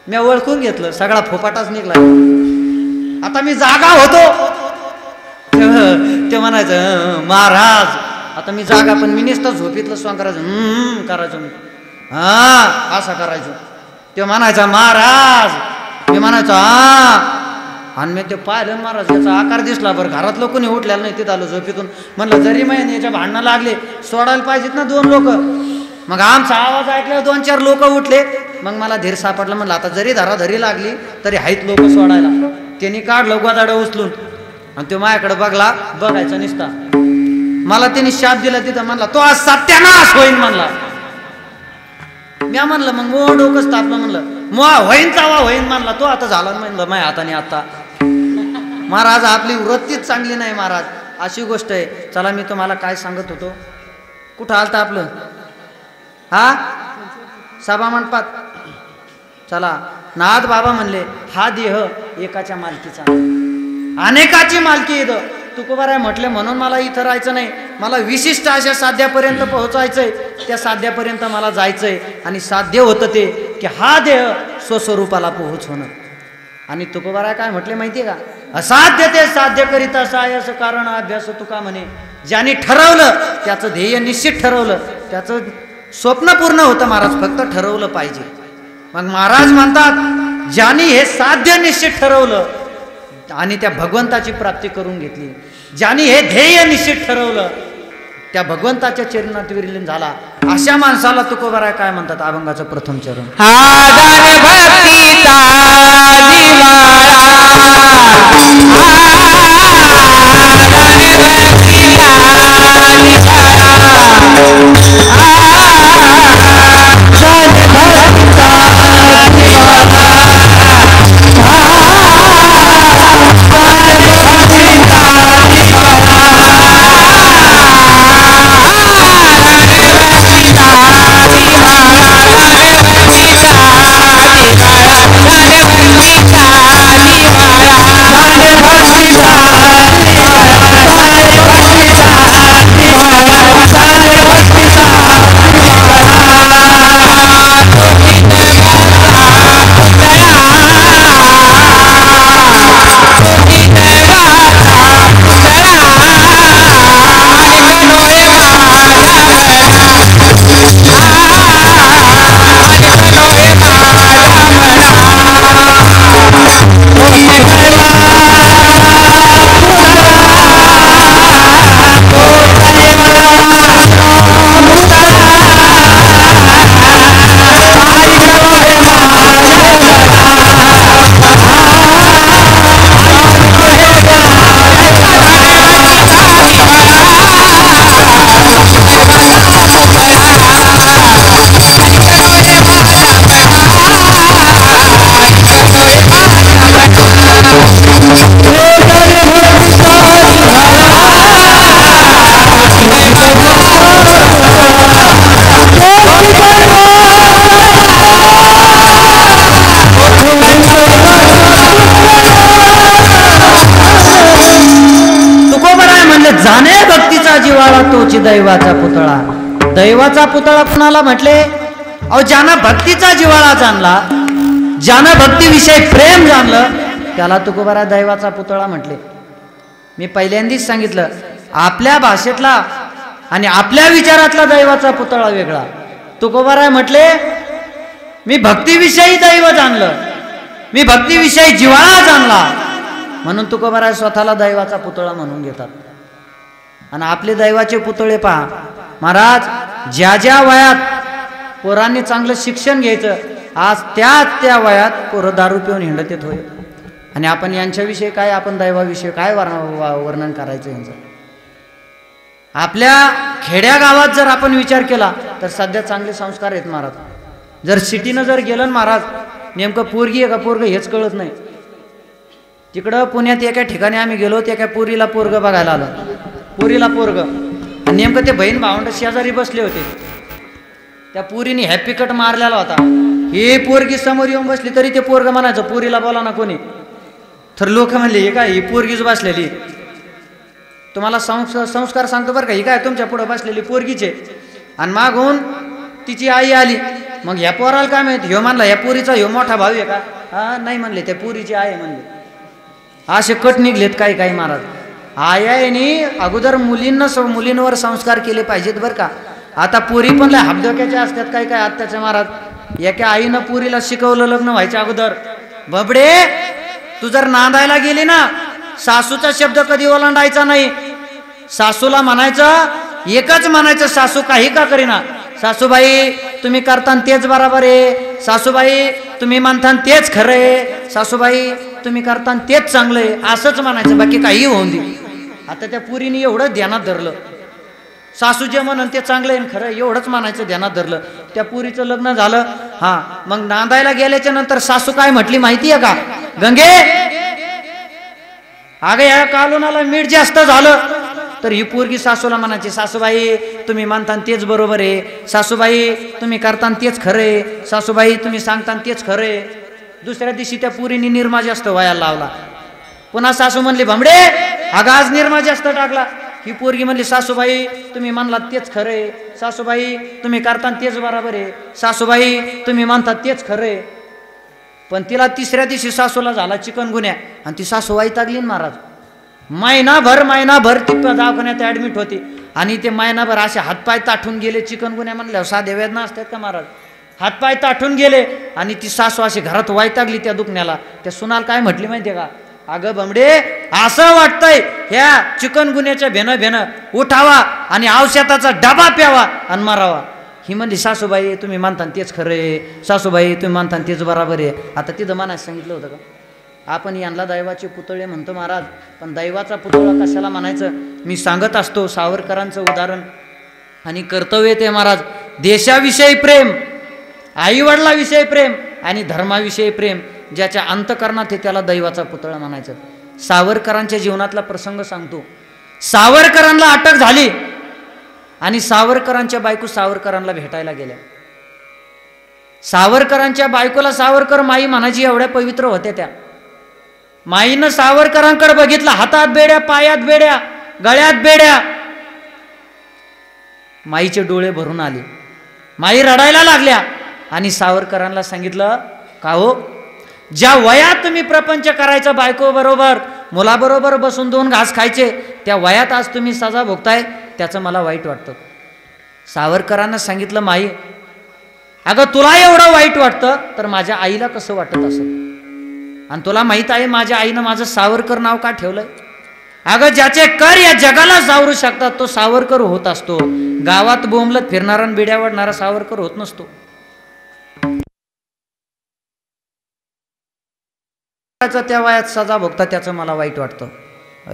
मी ओळखून घेतलं, सगळा फोपाटाच निघला. आता मी जागा होतो. ते म्हणायचं महाराज आता मी जागा, पण मी नुसतं झोपीतलं स्वांग करायचं करायचो मी. हा असं करायचो. ते म्हणायचा महाराज. मी म्हणायचो हा. आणि मी ते पाहिलं महाराज, याचा आकार दिसला. बरं घरातलं कोणी उठलेलं नाही, तिथं आलो झोपेतून. म्हणलं जरी महिने याच्या भांडणं लागले, सोडायला पाहिजेत ना 2 लोक. मग आमचा आवाज ऐकल्यावर 2-4 लोक उठले. मग मला धीर सापडला. म्हणलं आता जरी धराधरी लागली तरी आहेत लोक सोडायला. त्यांनी काढलं गोदाडं उचलून, आणि तो माझ्याकडे बघला, बघायचा निसता. मला त्यांनी शाप दिला तिथं. म्हणला तो आज सत्यानाश होईन म्हणला. मी म्हणलं मग मो डोकंच तापलं. म्हणलं मोहा होईन चावा होईन म्हणला. तो आता झाला म्हणलं माझ्या हाताने. आता महाराज आपली वृत्तीच चांगली नाही महाराज, अशी गोष्ट आहे. चला मी तुम्हाला काय सांगत होतो. कुठं आलता आपलं. हा सभा मंडपात. चला नाथ बाबा म्हणले हा देह एकाच्या मालकीचा, अनेकाची मालकी इथं. तुकोबाराय म्हटले म्हणून मला इथं राहायचं नाही. मला विशिष्ट अशा साध्यापर्यंत पोहोचायचंय. त्या साध्यापर्यंत मला जायचंय. आणि साध्य होतं ते की हा देह स्वस्वरूपाला पोहोच होणं. आणि तुकोबाराय काय म्हटले माहितीये का. असाध्य ते साध्य करीता सायस कारण अभ्यास तुका म्हणे. ज्याने ठरवलं त्याचं ध्येय निश्चित ठरवलं, त्याचं स्वप्न पूर्ण होतं महाराज. फक्त ठरवलं पाहिजे. मग महाराज म्हणतात ज्याने हे साध्य निश्चित ठरवलं आणि त्या भगवंताची प्राप्ती करून घेतली, ज्याने हे ध्येय निश्चित ठरवलं, त्या भगवंताच्या चरणात विलीन झाला, अशा माणसाला तुकोबाराय काय म्हणतात. अभंगाचं प्रथम चरण. दैवाचा पुतळा. दैवाचा पुतळा कुणाला म्हटले? अहो ज्यानं भक्तीचा जिव्हाळा जाणला, ज्यानं भक्तीविषयी प्रेम जाणलं, त्याला तुकोबारा दैवाचा पुतळा म्हटले. मी पहिल्यांदाच सांगितलं, आपल्या भाषेतला आणि आपल्या विचारातला दैवाचा पुतळा वेगळा. तुकोबाराय म्हटले, मी भक्तीविषयी दैव जाणलं, मी भक्तीविषयी जिव्हाळा जाणला, म्हणून तुकोबाराय स्वतःला दैवाचा पुतळा म्हणून घेतात. आणि आपले दैवाचे पुतळे पहा महाराज, ज्या ज्या वयात पोरांनी चांगलं शिक्षण घ्यायचं, आज त्या वयात पोरं दारू पिऊन हिंडत येत होय. आणि आपण यांच्याविषयी काय, आपण दैवाविषयी काय वर्णन करायचं यांचं? आपल्या खेड्या गावात जर आपण विचार केला तर सध्या चांगले संस्कार आहेत महाराज. जर सिटीनं जर गेलं ना महाराज, नेमकं पोरगी आहे का पोरग हेच कळत नाही. तिकडं पुण्यात एका ठिकाणी आम्ही गेलो, त्या एका पोरीला पोरग बघायला आलं, पोरीला पोरग, आणि नेमकं ते बहीण भावंड शेजारी बसले होते. त्या पोरीने हॅपी कट मारलेला होता. हे पोरगी समोर येऊन बसली तरी ते पोरग म्हणायचं पोरीला बोला ना कोणी. तर लोक म्हणले हे काय, ही पोरगीच बसलेली. तुम्हाला संस्कार सांगतो बरं का, ही काय तुमच्या पुढे बसलेली पोरगीचे. आणि मागून तिची आई आली. मग ह्या पोराला काय माहिती, ह्यो म्हणला ह्या पोरीचा ह्यो मोठा भाऊ आहे का? हा नाही म्हणले, त्या पोरीची आई म्हणले. असे कट निघलेत काही काही महाराज. आयाने अगोदर मुलींवर संस्कार केले पाहिजेत बरं का. आता पोरी पण लय हापडोक्याच्या असतात काही काय आत्ताच्या महाराज. एका आईनं पोरीला शिकवलं लग्न व्हायच्या अगोदर, बबडे तू जर नांदायला गेली ना, सासूचा शब्द कधी ओलांडायचा नाही. सासूला म्हणायचं, एकच म्हणायचं, सासू काही का करीना, सासूबाई तुम्ही करतान तेच बरोबर आहे, सासूबाई तुम्ही म्हणतान तेच खरं आहे, सासूबाई तुम्ही करतान तेच चांगलं आहे, असंच म्हणायचं, बाकी काही होऊन दे. आता त्या पुरीने एवढं ध्यानात धरलं, सासू जे म्हणून ते चांगलं आहे खरं एवढंच म्हणायचं ध्यानात धरलं. त्या पुरीचं लग्न झालं. हा मग नांदायला गेल्याच्या नंतर सासू काय म्हटली माहिती आहे का? गंगे अगं या कालुनाला मीठ जास्त झालं. तर ही पोरगी सासूला म्हणायची, सासूबाई तुम्ही मानतान तेच बरोबर आहे, सासूबाई तुम्ही करतान तेच खरं आहे, सासूबाई तुम्ही सांगतान तेच खरं आहे. दुसऱ्या दिवशी त्या पुरीने निरमा जास्त व्हायला लावला. पुन्हा सासू म्हणली, भांबडे अगं आज निरमा जास्त टाकला. ही पोरगी म्हणली, सासूबाई तुम्ही म्हणलात तेच खरं आहे, सासूबाई तुम्ही करतान तेच बरोबर आहे, सासूबाई तुम्ही म्हणतात तेच खरं आहे. पण तिला तिसऱ्या दिवशी सासूला झाला चिकनगुन्या आणि ती सासू वैतागली महाराज. महिनाभर ती दवाखान्यात ऍडमिट होती. आणि ते महिनाभर असे हातपाय ताठून गेले. चिकनगुन्या म्हणल्यावर साध्या वेदना असतात का महाराज? हातपाय ताठून गेले. आणि ती सासू अशी घरात वैतागली त्या दुखण्याला. त्या सुनाल काय म्हटली माहितीये का? अगं बमडे असं वाटतंय ह्या चिकनगुन्याच्या भेनं उठावा आणि औषधाचा डबा प्यावा आणि मारावा. ही म्हणली, सासूबाई तुम्ही मानता तेच खरं आहे, सासूबाई तुम्ही मानता तेच बरोबर आहे. आता तिथं म्हणायला सांगितलं होतं का? आपण यांना दैवाचे पुतळे म्हणतो महाराज, पण दैवाचा पुतळा कशाला म्हणायचं? मी सांगत असतो सावरकरांचं उदाहरण आणि कर्तव्य ते महाराज. देशाविषयी प्रेम, आईवडिलाविषयी प्रेम आणि धर्माविषयी प्रेम ज्याच्या अंतकरणात आहे त्याला दैवाचा पुतळा म्हणायचं. सावरकरांच्या जीवनातला प्रसंग सांगतो. सावरकरांना अटक झाली आणि सावरकरांच्या बायको सावरकरांना भेटायला गेल्या. सावरकरांच्या बायकोला सावरकर माई म्हणायची, एवढ्या पवित्र होत्या त्या. माईनं सावरकरांकडे बघितलं, हातात बेड्या, पायात बेड्या, गळ्यात बेड्या. माईचे डोळे भरून आले. माई रडायला लागल्या आणि सावरकरांना सांगितलं, का हो ज्या वयात तुम्ही प्रपंच करायचं बायको बरोबर, मुलाबरोबर बसून 2 घास खायचे, त्या वयात आज तुम्ही सजा भोगताय, त्याचं मला वाईट वाटतं. सावरकरांना सांगितलं, माई अगं तुला एवढं वाईट वाटतं तर माझ्या आईला कसं वाटत असेल? आणि तुला माहित आहे माझ्या आईनं माझं सावरकर नाव का ठेवलंय? अगं ज्याचे कर या जगाला सावरू शकतात तो सावरकर होत असतो. गावात बोंबलत फिरणारा बिड्या वाढणारा सावरकर होत नसतो. त्या वयात सजा भोगता त्याचं मला वाईट वाटतं.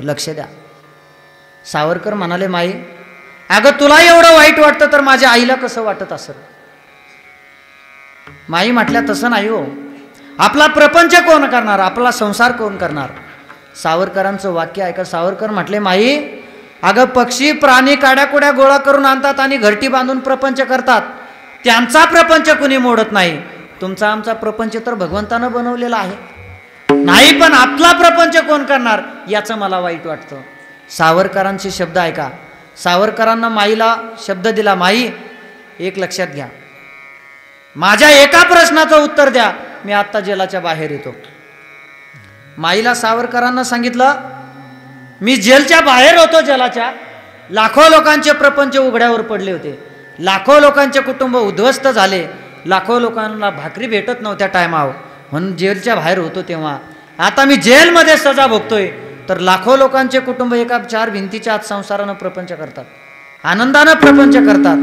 लक्ष द्या. सावरकर म्हणाले, माई अगं तुला एवढं वाईट वाटतं तर माझ्या आईला कसं वाटत असेल? माई म्हटल्या, तसं नाही हो, आपला प्रपंच कोण करणार, आपला संसार कोण करणार? सावरकरांचं वाक्य ऐका. सावरकर म्हटले, माई अगं पक्षी प्राणी काड्याकुड्या गोळा करून आणतात आणि घरटी बांधून प्रपंच करतात, त्यांचा प्रपंच कुणी मोडत नाही. तुमचा आमचा प्रपंच तर भगवंतानं बनवलेला आहे नाही, पण आपला प्रपंच कोण करणार याचं मला वाईट वाटतं. सावरकरांचे शब्द ऐका. सावरकरांना माईला शब्द दिला, माई एक लक्षात घ्या, माझ्या एका प्रश्नाचं उत्तर द्या, मी आत्ता जेलाच्या बाहेर येतो. माईला सावरकरांना सांगितलं, मी जेलच्या बाहेर होतो, जेलाच्या लाखो लोकांचे प्रपंच उघड्यावर पडले होते, लाखो लोकांचे कुटुंब उद्ध्वस्त झाले, लाखो लोकांना भाकरी भेटत नव्हत्या टायमावर, म्हणून जेलच्या बाहेर होतो. तेव्हा आता मी जेलमध्ये सजा भोगतोय, तर लाखो लोकांचे कुटुंब एका 4 भिंतीच्या आत संसारानं प्रपंच करतात, आनंदानं प्रपंच करतात,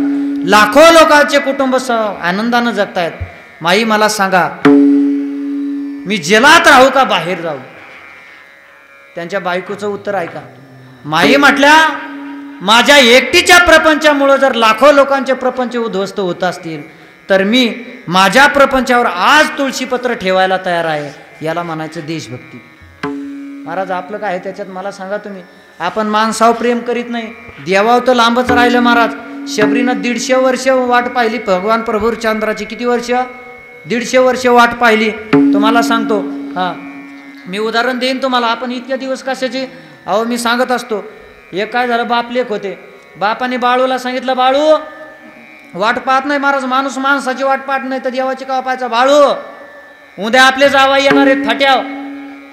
लाखो लोकांचे कुटुंब आनंदानं जगतायत. माई मला सांगा, मी जेलात राहू का बाहेर जाऊ? त्यांच्या बायकोचं उत्तर ऐका. माई म्हटल्या, माझ्या एकटीच्या प्रपंचामुळे जर लाखो लोकांचे प्रपंच उद्ध्वस्त होत असतील, तर मी माझ्या प्रपंचावर आज तुळशीपत्र ठेवायला तयार आहे. याला म्हणायचं देशभक्ती. महाराज आपलं काय आहे त्याच्यात मला सांगा तुम्ही. आपण माणसावर प्रेम करीत नाही, देवावर तर लांबच राहिलं. महाराज शबरीनं 150 वर्ष वाट पाहिली भगवान प्रभू चंद्राची. किती वर्ष? 150 वर्ष वाट पाहिली. तुम्हाला सांगतो, हां मी उदाहरण देईन तुम्हाला. आपण इतक्या दिवस कशाचे अहो मी सांगत असतो. एक काय झालं, बाप लेख होते. बापाने बाळूला सांगितलं, बाळू वाट पाहत नाही महाराज, माणूस माणसाची वाट पाहत नाही तर देवाची का पाहायचा? बाळू उद्या आपले जावाई येणार आहेत फाट्याव,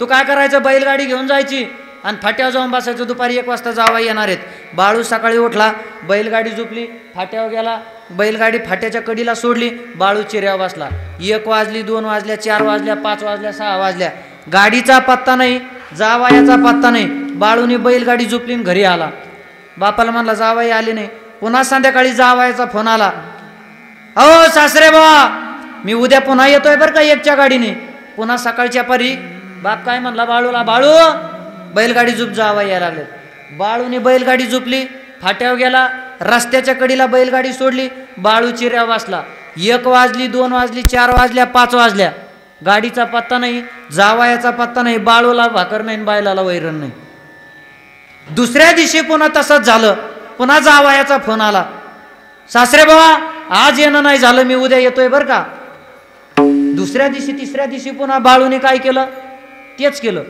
तू काय करायचं, बैलगाडी घेऊन जायची आणि फाट्यावर जाऊन बसायचं. दुपारी 1 वाजता जावाई येणार आहेत. बाळू सकाळी उठला, बैलगाडी झोपली, फाट्यावर गेला, बैलगाडी फाट्याच्या कडीला सोडली, बाळू चिऱ्यावर बसला. 1 वाजली, 2 वाजल्या, 4 वाजल्या, 5 वाजल्या, 6 वाजल्या, गाडीचा पत्ता नाही, जावायाचा पत्ता नाही. बाळूने बैलगाडी झोपली आणि घरी आला. बापाला म्हणला जावाई आले नाही. पुन्हा संध्याकाळी जावायाचा फोन आला, अहो सासरे बा मी उद्या पुन्हा येतोय बरं का 1च्या गाडीने. पुन्हा सकाळच्या पारी बाप काय म्हणला बाळूला, बाळू बैलगाडी झोप, जावाई यायला लागले. बाळूने बैलगाडी झोपली, फाट्यावर गेला, रस्त्याच्या कडीला बैलगाडी सोडली, बाळू चिऱ्यावर बसला. 1 वाजली, 2 वाजली, 4 वाजल्या, 5 वाजल्या, गाडीचा पत्ता नाही, जावायाचा पत्ता नाही, बाळूला भाकर नाही, बायलाला वैरण नाही. दुसऱ्या दिवशी पुन्हा तसंच झालं. पुन्हा जावायाचा फोन आला, सासरे बाबा आज येणं नाही झालं, मी उद्या येतोय बरं का. दुसऱ्या दिवशी, तिसऱ्या दिवशी पुन्हा बाळूने काय केलं, तेच केलं.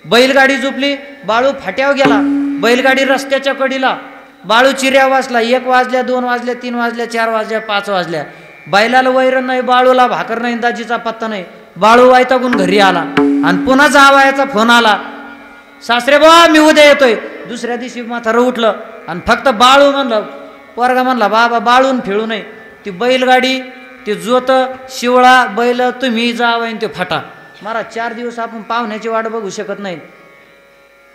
बैलगाडी झोपली, बाळू फाट्यावर गेला, बैलगाडी रस्त्याच्या कडीला, बाळू चिऱ्या वाजला. 1 वाजल्या, 2 वाजल्या, 3 वाजल्या, 4 वाजल्या, 5 वाजल्या, बैलाला वैरण नाही, बाळूला भाकर नाही, दाजीचा पत्ता नाही. बाळू वैतागून घरी आला आणि पुन्हा जावायाचा फोन आला, सासरे बाबा मी उद्या येतोय. दुसऱ्या दिवशी म्हातारं उठलं आणि फक्त बाळू म्हणलं. पोरगा म्हणला, बाबा बाळून फिळू नये, ती बैलगाडी, ते जोत शिवळा बैल, तुम्ही जावं ते फाटा. महाराज 4 दिवस आपण पाहुण्याची वाट बघू शकत नाही.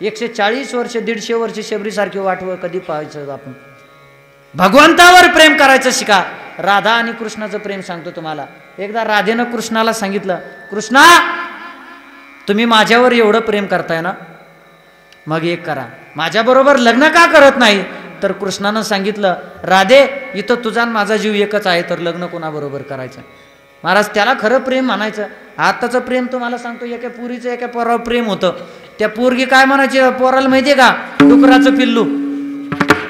140 वर्ष, 150 वर्ष शबरीसारखी वाट कधी पाहायचं आपण. भगवंतावर प्रेम करायचं शिका. राधा आणि कृष्णाचं प्रेम सांगतो तुम्हाला. एकदा राधेनं कृष्णाला सांगितलं, कृष्णा तुम्ही माझ्यावर एवढं प्रेम करताय ना, मग एक करा, माझ्याबरोबर लग्न का करत नाही? तर कृष्णानं सांगितलं, राधे इथं तुझा माझा जीव एकच आहे, तर लग्न कोणाबरोबर करायचं? महाराज त्याला खरं प्रेम म्हणायचं. आत्ताचं प्रेम तुम्हाला सांगतो, एका पुरीचं एका पोरावर प्रेम होतं. त्या पोरगी काय म्हणायची पोराला माहितीये का, डुकराचं पिल्लू.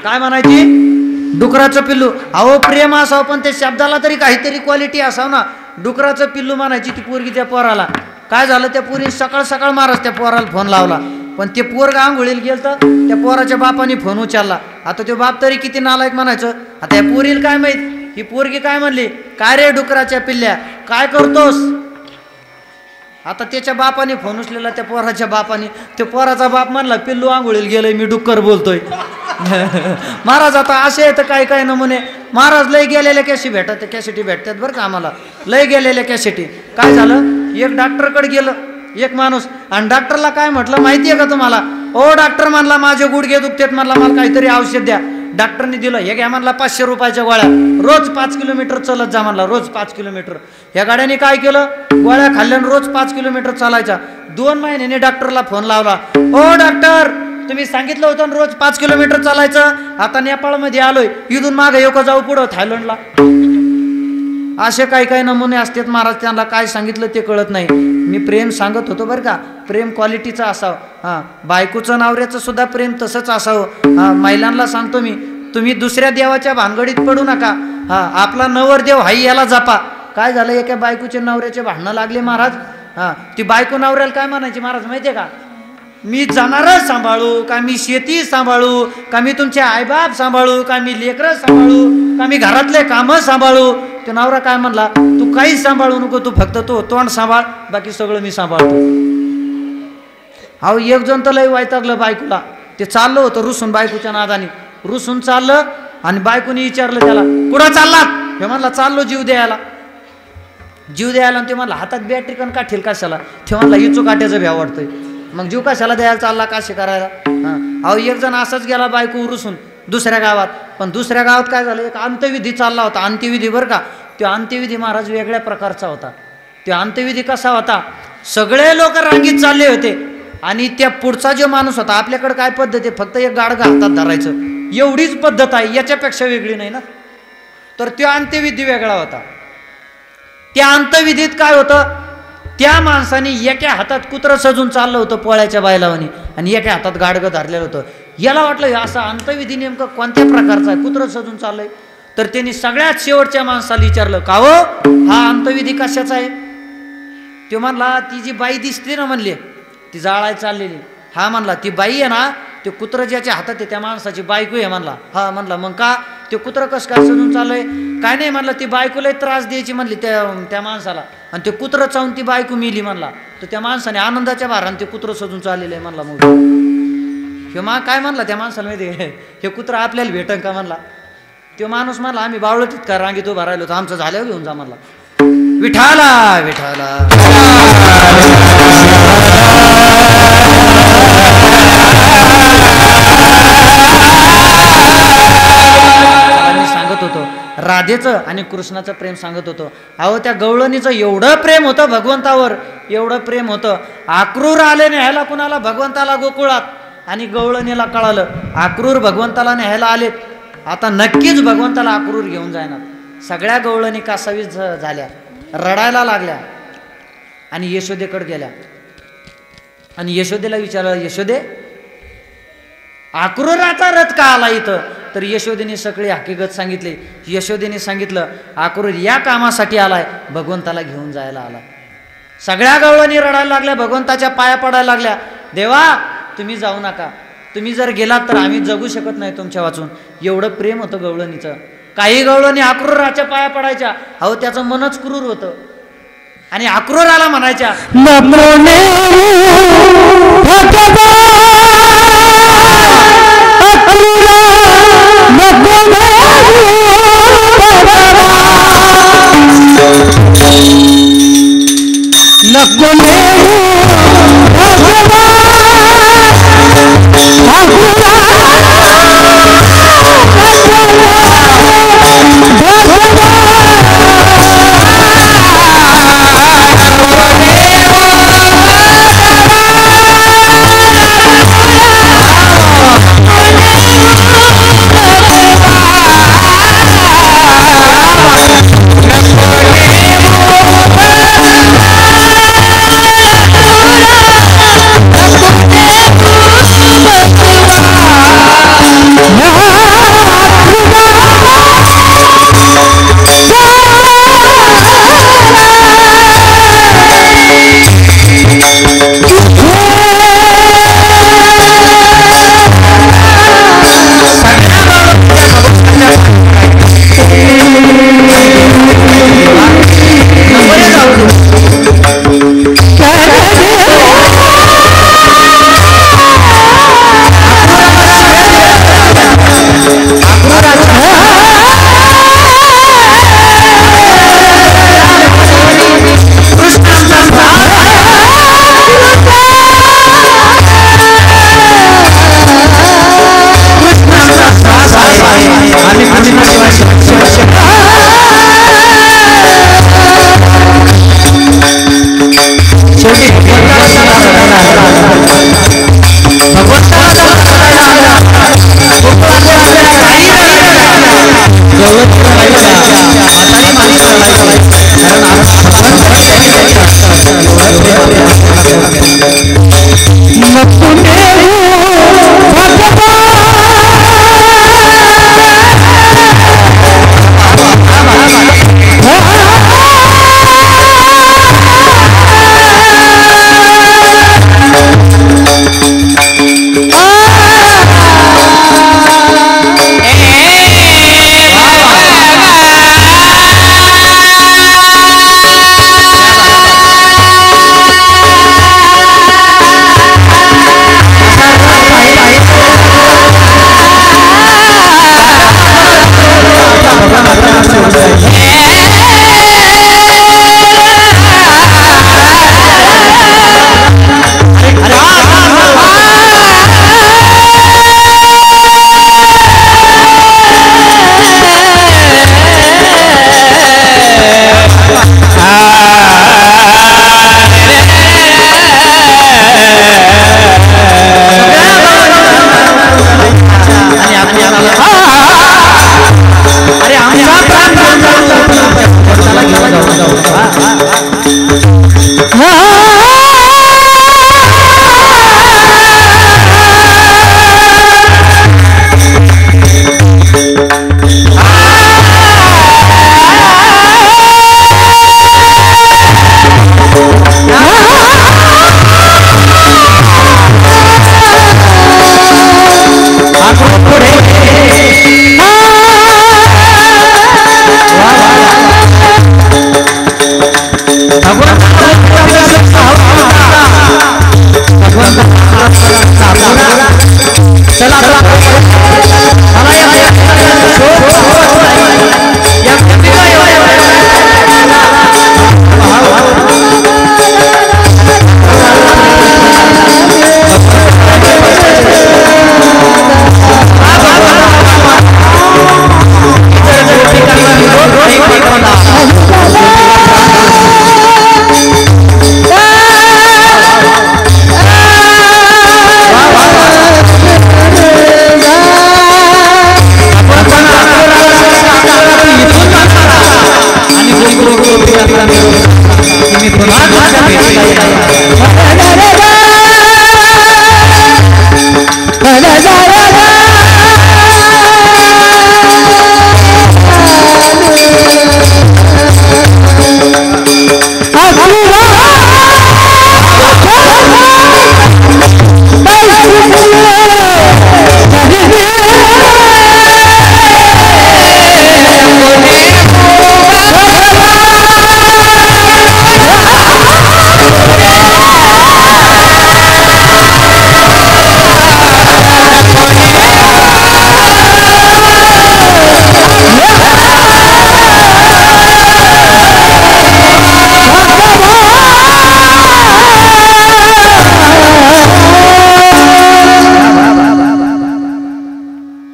काय म्हणायची, डुकराचं पिल्लू. अहो प्रेम असावं पण त्या शब्दाला तरी काहीतरी क्वालिटी असावं ना. डुकराचं पिल्लू म्हणायची ती पोरगी त्या पोराला. काय झालं, त्या पोरी सकाळ सकाळ महाराज त्या पोराला फोन लावला, पण ते पोरग आंघोळीला गेलं तर त्या पोराच्या बापाने फोन उचलला. आता तो बाप तरी किती नालायक म्हणायचं. आता या पोरीला काय माहित, ही पोरगी काय म्हणली, काय रे डुकराच्या पिल्ल्या काय करतोस? आता त्याच्या बापाने फोन उचलेला, त्या पोराच्या बापाने. त्या पोराचा बाप म्हणला, पिल्लू आंघोळीला गेलंय, मी डुक्कर बोलतोय. महाराज आता असे आहेत काय काय नमुने. महाराज लय गेलेल्या कॅसेटी भेटतात बरं का आम्हाला, लय गेलेल्या कॅसेटी. काय झालं, एक डॉक्टरकडे गेलं एक माणूस, आणि डॉक्टरला काय म्हटलं माहितीये का तुम्हाला? ओ डॉक्टर म्हणला माझे गुडघे दुखतेत, म्हणला मला काहीतरी औषध द्या. डॉक्टरने दिलं, हे घ्या म्हणला 500 रुपयाच्या गोळ्या, रोज 5 किलोमीटर चालत जा म्हणला, रोज 5 किलोमीटर. या गाड्याने काय केलं, गोळ्या खाल्ल्यानं रोज 5 किलोमीटर चालायचा. 2 महिन्याने डॉक्टरला फोन लावला, ओ डॉक्टर तुम्ही सांगितलं होतं रोज 5 किलोमीटर चालायचं, आता नेपाळमध्ये आलोय, इथून मागे येऊ का जाऊ पुढं थायलंडला? असे काही काही नमुने असतात महाराज, त्यांना काय सांगितलं ते कळत नाही. मी प्रेम सांगत होतो बरं का, प्रेम क्वालिटीचं असावं. हां, बायकोचं नवऱ्याचं सुद्धा प्रेम तसंच असावं. हां, महिलांना सांगतो मी, तुम्ही दुसऱ्या देवाच्या भानगडीत पडू नका. हां, आपला नवरदेव हाई याला जपा. काय झालं, एका बायकोचे नवऱ्याचे भांडणं लागले महाराज. हां, ती बायको नवऱ्याला काय म्हणायची महाराज माहितीये का, मी जनावरं सांभाळू का मी शेती सांभाळू का मी तुमचे आईबाप सांभाळू का मी लेकरं सांभाळू का मी घरातले कामं सांभाळू. तो नवरा काय म्हणला, तू काहीच सांभाळू नको, तू फक्त तो तोंड सांभाळ, बाकी सगळं मी सांभाळतो. अहो एक जण तर लय वैतागलं बायकोला. ते चाललं होतं रुसून बायकोच्या नादाने, रुसून चाललं आणि बायकोनी विचारलं त्याला, कुठं चाललात? हे म्हणला चाललो जीव द्यायला. जीव द्यायला. आणि ते म्हणला हातात बॅटरी कण काठील कशाला? ते म्हणला इचू काट्याचं भ्या वाटतंय. मग जीव कशाला द्यायला चालला, काशी करायला? अहो एक जण असाच गेला बायको रुसून दुसऱ्या गावात. पण दुसऱ्या गावात काय झालं, एक अंत्यविधी चालला होता. अंत्यविधी बरं का. तो अंत्यविधी महाराज वेगळ्या प्रकारचा होता. तो अंत्यविधी कसा होता, सगळे लोक रांगीत चालले होते आणि त्या पुढचा जो माणूस होता, आपल्याकडे काय पद्धत आहे, फक्त एक गाडगा हातात धरायचं एवढीच पद्धत आहे, याच्यापेक्षा वेगळी नाही ना. तर तो अंत्यविधी वेगळा होता. त्या अंत्यविधीत काय होतं, त्या माणसाने एका हातात कुत्रं सजून चाललं होतं पोळ्याच्या बायलावानी आणि एका हातात गाडगं धरलेलं होतं. याला वाटलं असा अंत्यविधी नेमकं कोणत्या प्रकारचा आहे, कुत्रं सजून चाललंय. तर त्यांनी सगळ्यात शेवटच्या माणसाला विचारलं, का हो हा अंत्यविधी कशाचा आहे? तो म्हणला, ती जी बाई दिसते ना म्हणले, ती जाळाय चाललेली. हा म्हणला, ती बाई आहे ना, ते कुत्रं ज्याच्या हातात आहे त्या माणसाची बायको आहे म्हणला. हा म्हणला, मग का ते कुत्रं कसं काय सजून चाललंय? काय नाही म्हणलं, ती बायकोला त्रास द्यायची म्हणली त्या माणसाला, आणि ते कुत्रं चावून ती बायको मिली म्हणला. तर त्या माणसाने आनंदाच्या भाराने ते कुत्रं सजून चाललेलं आहे म्हणला. मग हे काय म्हणला त्या माणसाला माहिती आहे, हे कुत्रं आपल्याला भेटन का म्हणला. तो माणूस म्हणला, आम्ही बावळतीत का रांगीत उभा राहिलो तर आमचं झाल्यावर घेऊन जा म्हणला. विठाला विठाला सांगत होतो राधेचं आणि कृष्णाचं प्रेम सांगत होतो. अहो त्या गवळणीचं एवढं प्रेम होतं भगवंतावर, एवढं प्रेम होतं. अक्रूर आले न्यायला कुणाला, भगवंताला गोकुळात, आणि गवळणीला कळालं अक्रूर भगवंताला न्यायला आलेत, आता नक्कीच भगवंताला अक्रूर घेऊन जाणार. सगळ्या गवळणी कासावीस झाल्या, रडायला लागल्या आणि यशोदेकडे गेल्या आणि यशोदेला विचारलं, यशोदे अक्रूराचा रथ का आला इथं? तर यशोदेने सगळी हकीकत सांगितली. यशोदेने सांगितलं, अक्रूर या कामासाठी आलाय, भगवंताला घेऊन जायला आला. सगळ्या गवळणी रडायला लागल्या, भगवंताच्या पाया पडायला लागल्या, देवा तुम्ही जाऊ नका, तुम्ही जर गेलात तर आम्ही जगू शकत नाही तुमच्या वाचून. एवढं प्रेम होतं गवळणीचं. काही गवळणी अक्रूराच्या पाया पडायच्या, अहो त्याचं मनच क्रूर होतं, आणि अक्रूराला म्हणायच्या,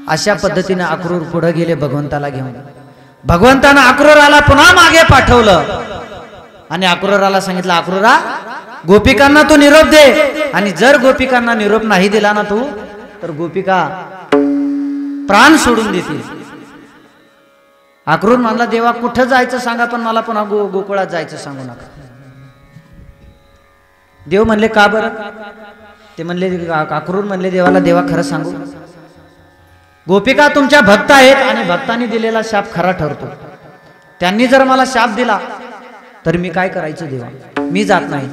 अशा पद्धतीने अक्रूर पुढे गेले भगवंताला घेऊन. भगवंतानं अक्रूराला पुन्हा मागे पाठवलं आणि अक्रूराला सांगितलं, अक्रूरा गोपिकांना तू निरोप दे, आणि जर गोपिकांना निरोप नाही दिला ना तू तर गोपिका प्राण सोडून देतील. अक्रूर म्हणला, देवा कुठं जायचं सांगा, पण मला पुन्हा गोकुळात जायचं सांगू नका. देव म्हणले, का बरं? ते म्हणले, अक्रूर म्हणले देवाला, देवा खरं सांगू, गोपिका तुमच्या भक्त आहेत आणि भक्तांनी दिलेला शाप खरा ठरतो. त्यांनी जर मला शाप दिला तर मी काय करायचं देवा, मी जात नाही.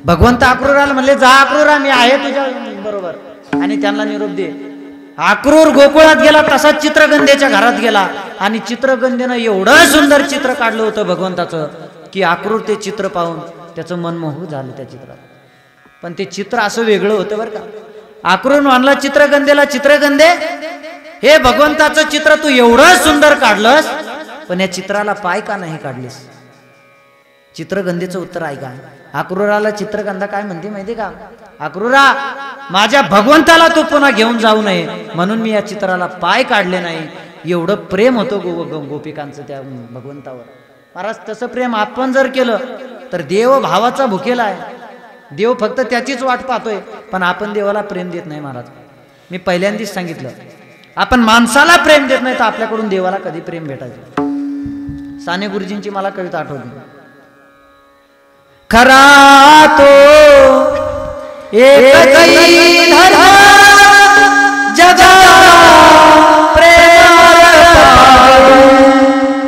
भगवंत अक्रूराला म्हणले, जा अक्रूरा, मी आहे तुझ्या बरोबर आणि त्यांना निरोप दे. अक्रूर गोकुळात गेला, तसाच चित्रगंधेच्या घरात गेला आणि चित्रगंधेनं एवढं सुंदर चित्र काढलं होतं भगवंताचं की अक्रूर ते चित्र पाहून त्याचं मन मोहक झालं त्या चित्रात. पण ते चित्र असं वेगळं होतं बरं का. अक्रूर म्हणला चित्रगंधेला, चित्रगंधे, हे भगवंताचं चित्र तू एवढं सुंदर काढलंस, पण या चित्राला पाय का नाही काढलीस? चित्रगंधेचं उत्तर ऐका. अक्रूराला चित्रगंधा काय म्हणते माहिती का? अक्रूरा, माझ्या भगवंताला तू पुन्हा घेऊन जाऊ नये म्हणून मी या चित्राला पाय काढले नाही. एवढं प्रेम होतं गोपिकांचं त्या भगवंतावर. महाराज, तसं प्रेम आपण जर केलं तर देव भावाचा भुकेला आहे. देव फक्त त्याचीच वाट पाहतोय, पण आपण देवाला प्रेम देत नाही. महाराज, मी पहिल्यांदाच सांगितलं, आपण माणसाला प्रेम देत नाही तर आपल्याकडून देवाला कधी प्रेम भेटायचं. साने गुरुजींची मला कविता आठवली. खरा तो एक धर्म जगा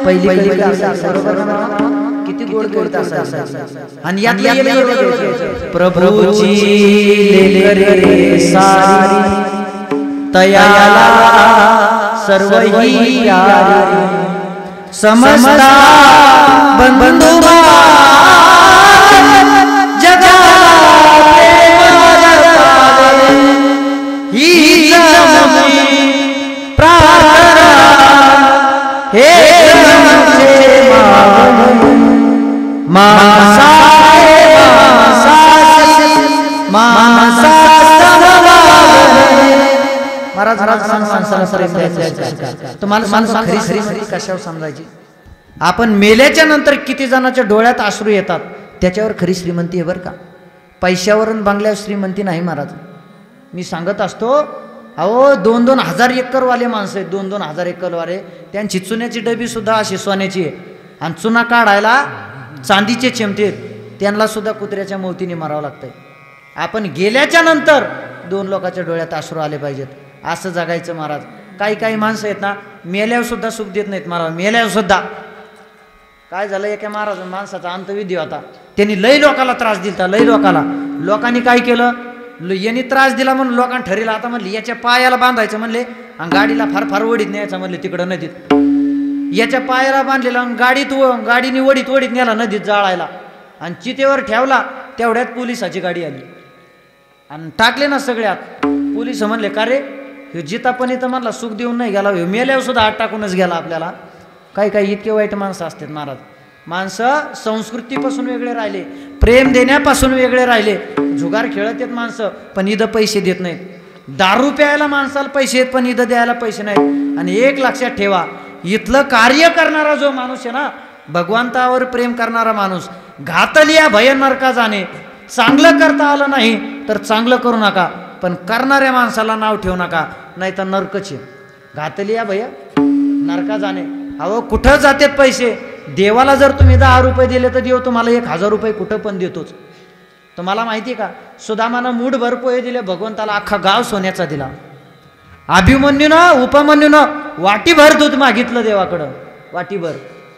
पहिली कविता किती गोड कविता असायची. आणि यातली प्रभूची लेकरे सारी तयाला सर्वही यारी समस्ता बंधू जगा ही प्रार्थना हे तुम्हाला कशावर समजायची? आपण मेल्याच्या नंतर किती जणांच्या डोळ्यात अश्रू येतात त्याच्यावर खरी श्रीमंती आहे बरं का. पैशावरून बंगल्यावर श्रीमंती नाही महाराज. मी सांगत असतो, अहो 2-2 हजार एकरवाले माणसं आहेत, 2-2 हजार एकरवाले, त्यांची चुन्याची डबी सुद्धा अशी सोन्याची आहे आणि चुना काढायला चांदीचे चिमटे आहेत, त्यांना सुद्धा कुत्र्याच्या मौतीने मारावं लागतंय. आपण गेल्याच्या नंतर 2 लोकांच्या डोळ्यात अश्रू आले पाहिजेत, असं जगायचं महाराज. काही माणसं आहेत ना, मेल्यावर सुद्धा सुख देत नाहीत महाराज. मेल्यावर सुद्धा काय झालं, एका महाराज माणसाचा अंतविधी होता, त्यांनी लई लोकाला त्रास दिला. लई लोकांनी काय केलं, यांनी त्रास दिला म्हणून लोकांना ठरलं, आता म्हणले याच्या पायाला बांधायचं म्हणले आणि गाडीला फार वडीत न्यायचं म्हणले तिकडं नदीत. याच्या पायाला बांधलेला गाडीने वडीत नेला नदीत जाळायला आणि चितेवर ठेवला. तेवढ्यात पोलिसाची गाडी आली आणि टाकले ना सगळ्यात. पोलिस म्हणले, का रे, हे जिता पण इथं म्हणला सुख देऊन नाही गेला, हे मेल्यावर सुद्धा हात टाकूनच गेला आपल्याला. काही इतके वाईट माणसं असतात महाराज. माणसं संस्कृतीपासून वेगळे राहिले, प्रेम देण्यापासून वेगळे राहिले. जुगार खेळत आहेत माणसं पण इथं पैसे देत नाहीत. दारू प्यायला माणसाला पैसे आहेत पण इथं द्यायला पैसे नाहीत. आणि एक लक्षात ठेवा, इथलं कार्य करणारा जो माणूस आहे ना, भगवंतावर प्रेम करणारा माणूस, घातलिया भय नरका जाणे. चांगलं करता आलं नाही तर चांगलं करू नका, पण करणाऱ्या माणसाला नाव ठेवू नका, नाही तर नरकच आहे. घातलिया भय नरका जाणे. अहो कुठं जातात पैसे? देवाला जर तुम्ही 10 रुपये दिले तर देव तुम्हाला 1000 रुपये कुठं पण देतोच. तुम्हाला माहिती का, सुदामानं मूठभर पोहे दिले, भगवंताला अख्खा गाव सोन्याचा दिला. अभिमन्यूनं उपमन्यूनं वाटीभर दूध मागितलं देवाकडं, वाटीभर.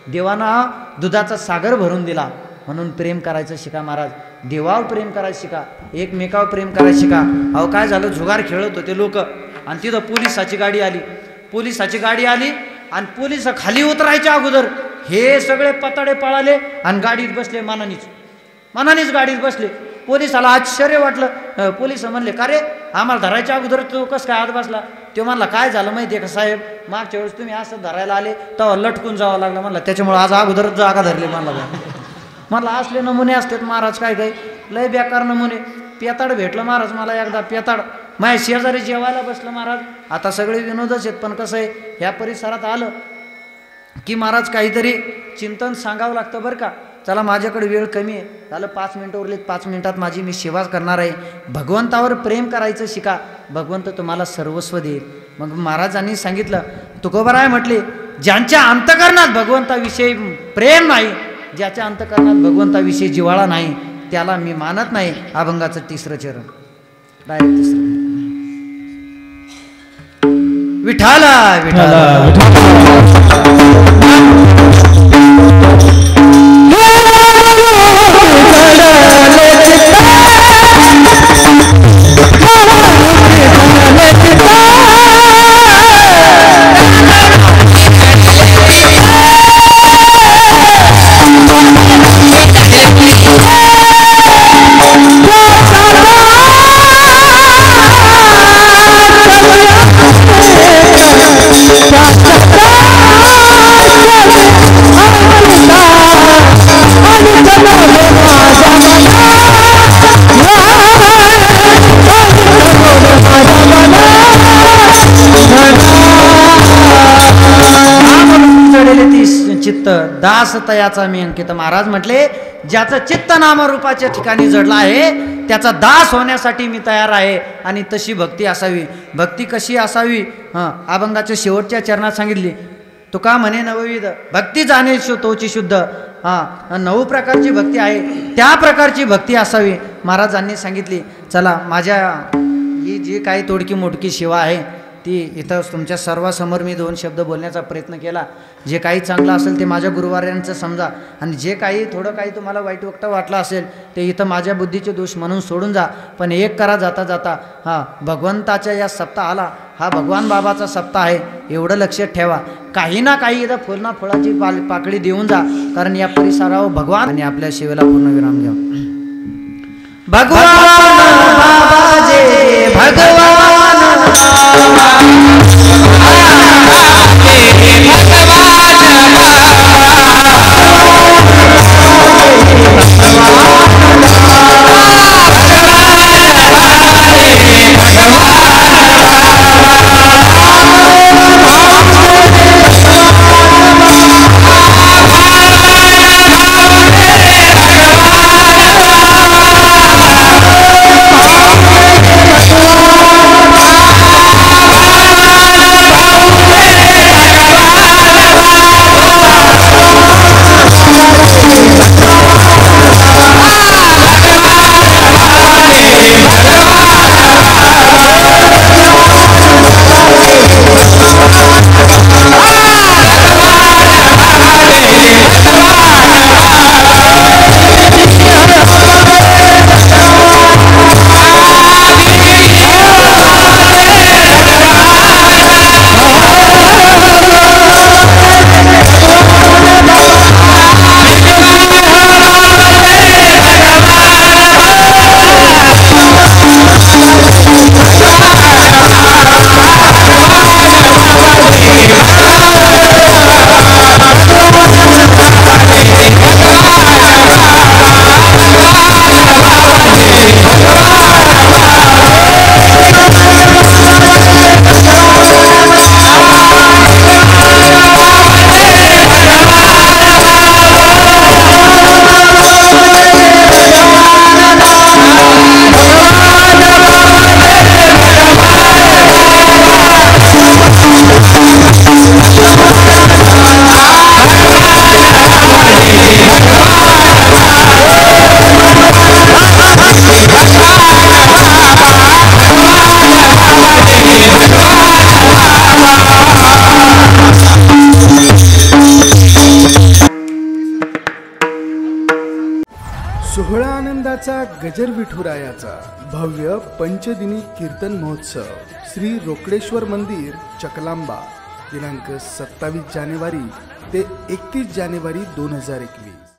देवानं दुधाचा सागर भरून दिला. म्हणून प्रेम करायचं शिका महाराज. देवावर प्रेम करायचं शिका, एकमेकावर प्रेम करायचं शिका. अहो काय झालं, जुगार खेळत होते लोक आणि तिथं पोलिसाची गाडी आली आणि पोलिस खाली उतरायच्या अगोदर हे सगळे पताडे पळाले आणि गाडीत बसले. मनानीच गाडीत बसले. पोलिसाला आश्चर्य वाटलं. पोलिस म्हणले, का रे, आम्हाला धरायच्या अगोदर तू कसं काय आत बसला? तो म्हणला, काय झालं माहिती आहे का साहेब, मागच्या वेळेस तुम्ही असं धरायला आले तेव्हा लटकून जावं लागलं म्हणला, त्याच्यामुळे आज अगोदरच जागा धरली म्हणला. असले नमुने असतात महाराज, काय लय बेकार नमुने. पेताड भेटलं महाराज मला एकदा, पेताड माझ्या शेजारी जेवायला बसलं महाराज. आता सगळे विनोदच आहेत, पण कसं आहे ह्या परिसरात आलं की महाराज काहीतरी चिंतन सांगावं लागतं बरं का. चला माझ्याकडे वेळ कमी आहे, झालं 5 मिनटं उरलीत, 5 मिनिटात माझी मी सेवा करणार आहे. भगवंतावर प्रेम करायचं शिका, भगवंत तुम्हाला सर्वस्व देईल. मग महाराजांनी सांगितलं, तुकोबाराय म्हटले, ज्यांच्या अंतकरणात भगवंताविषयी प्रेम नाही, ज्याच्या अंतकरणात भगवंताविषयी जिव्हाळा नाही, त्याला मी मानत नाही. अभंगाचं 3रं चरण, डायरेक्ट 3रं. विठाला विठाला चित्त दास तयाचा मी अंकित. महाराज म्हटले, ज्याचं चित्त नामरूपाच्या ठिकाणी जडलं आहे त्याचा दास होण्यासाठी मी तयार आहे. आणि तशी भक्ती असावी. भक्ती कशी असावी? अभंगाच्या शेवटच्या चरणात सांगितली. तुका म्हणे नवविध भक्ती जाणे तोची शुद्ध. 9 प्रकारची भक्ती आहे, त्या प्रकारची भक्ती असावी महाराजांनी सांगितली. चला माझ्या ही जी काही तोडकी मोडकी सेवा आहे ती इथं तुमच्या सर्वासमोर मी 2 शब्द बोलण्याचा प्रयत्न केला. जे काही चांगलं असेल ते माझ्या गुरुवाऱ्यांचं समजा, आणि जे काही थोडं काही तुम्हाला वाईट वक्त वाटलं असेल ते इथं माझ्या बुद्धीचे दोष म्हणून सोडून जा. पण एक करा जाता जाता, भगवंताच्या या सप्ताहाला हा भगवान बाबाचा सप्ताह आहे एवढं लक्षात ठेवा. काही ना काही इथं फुलना फळाची पाकळी देऊन जा, कारण या परिसरावर भगवान आणि आपल्या सेवेला पूर्ण विराम घ्या. भगवान बाबा जे भगवान सोहळा आनंदाचा गजर विठुरायाचा भव्य पंचदिनी कीर्तन महोत्सव श्री रोकडेश्वर मंदिर चकलांबा दिनांक 27 जानेवारी ते 31 जानेवारी 2021.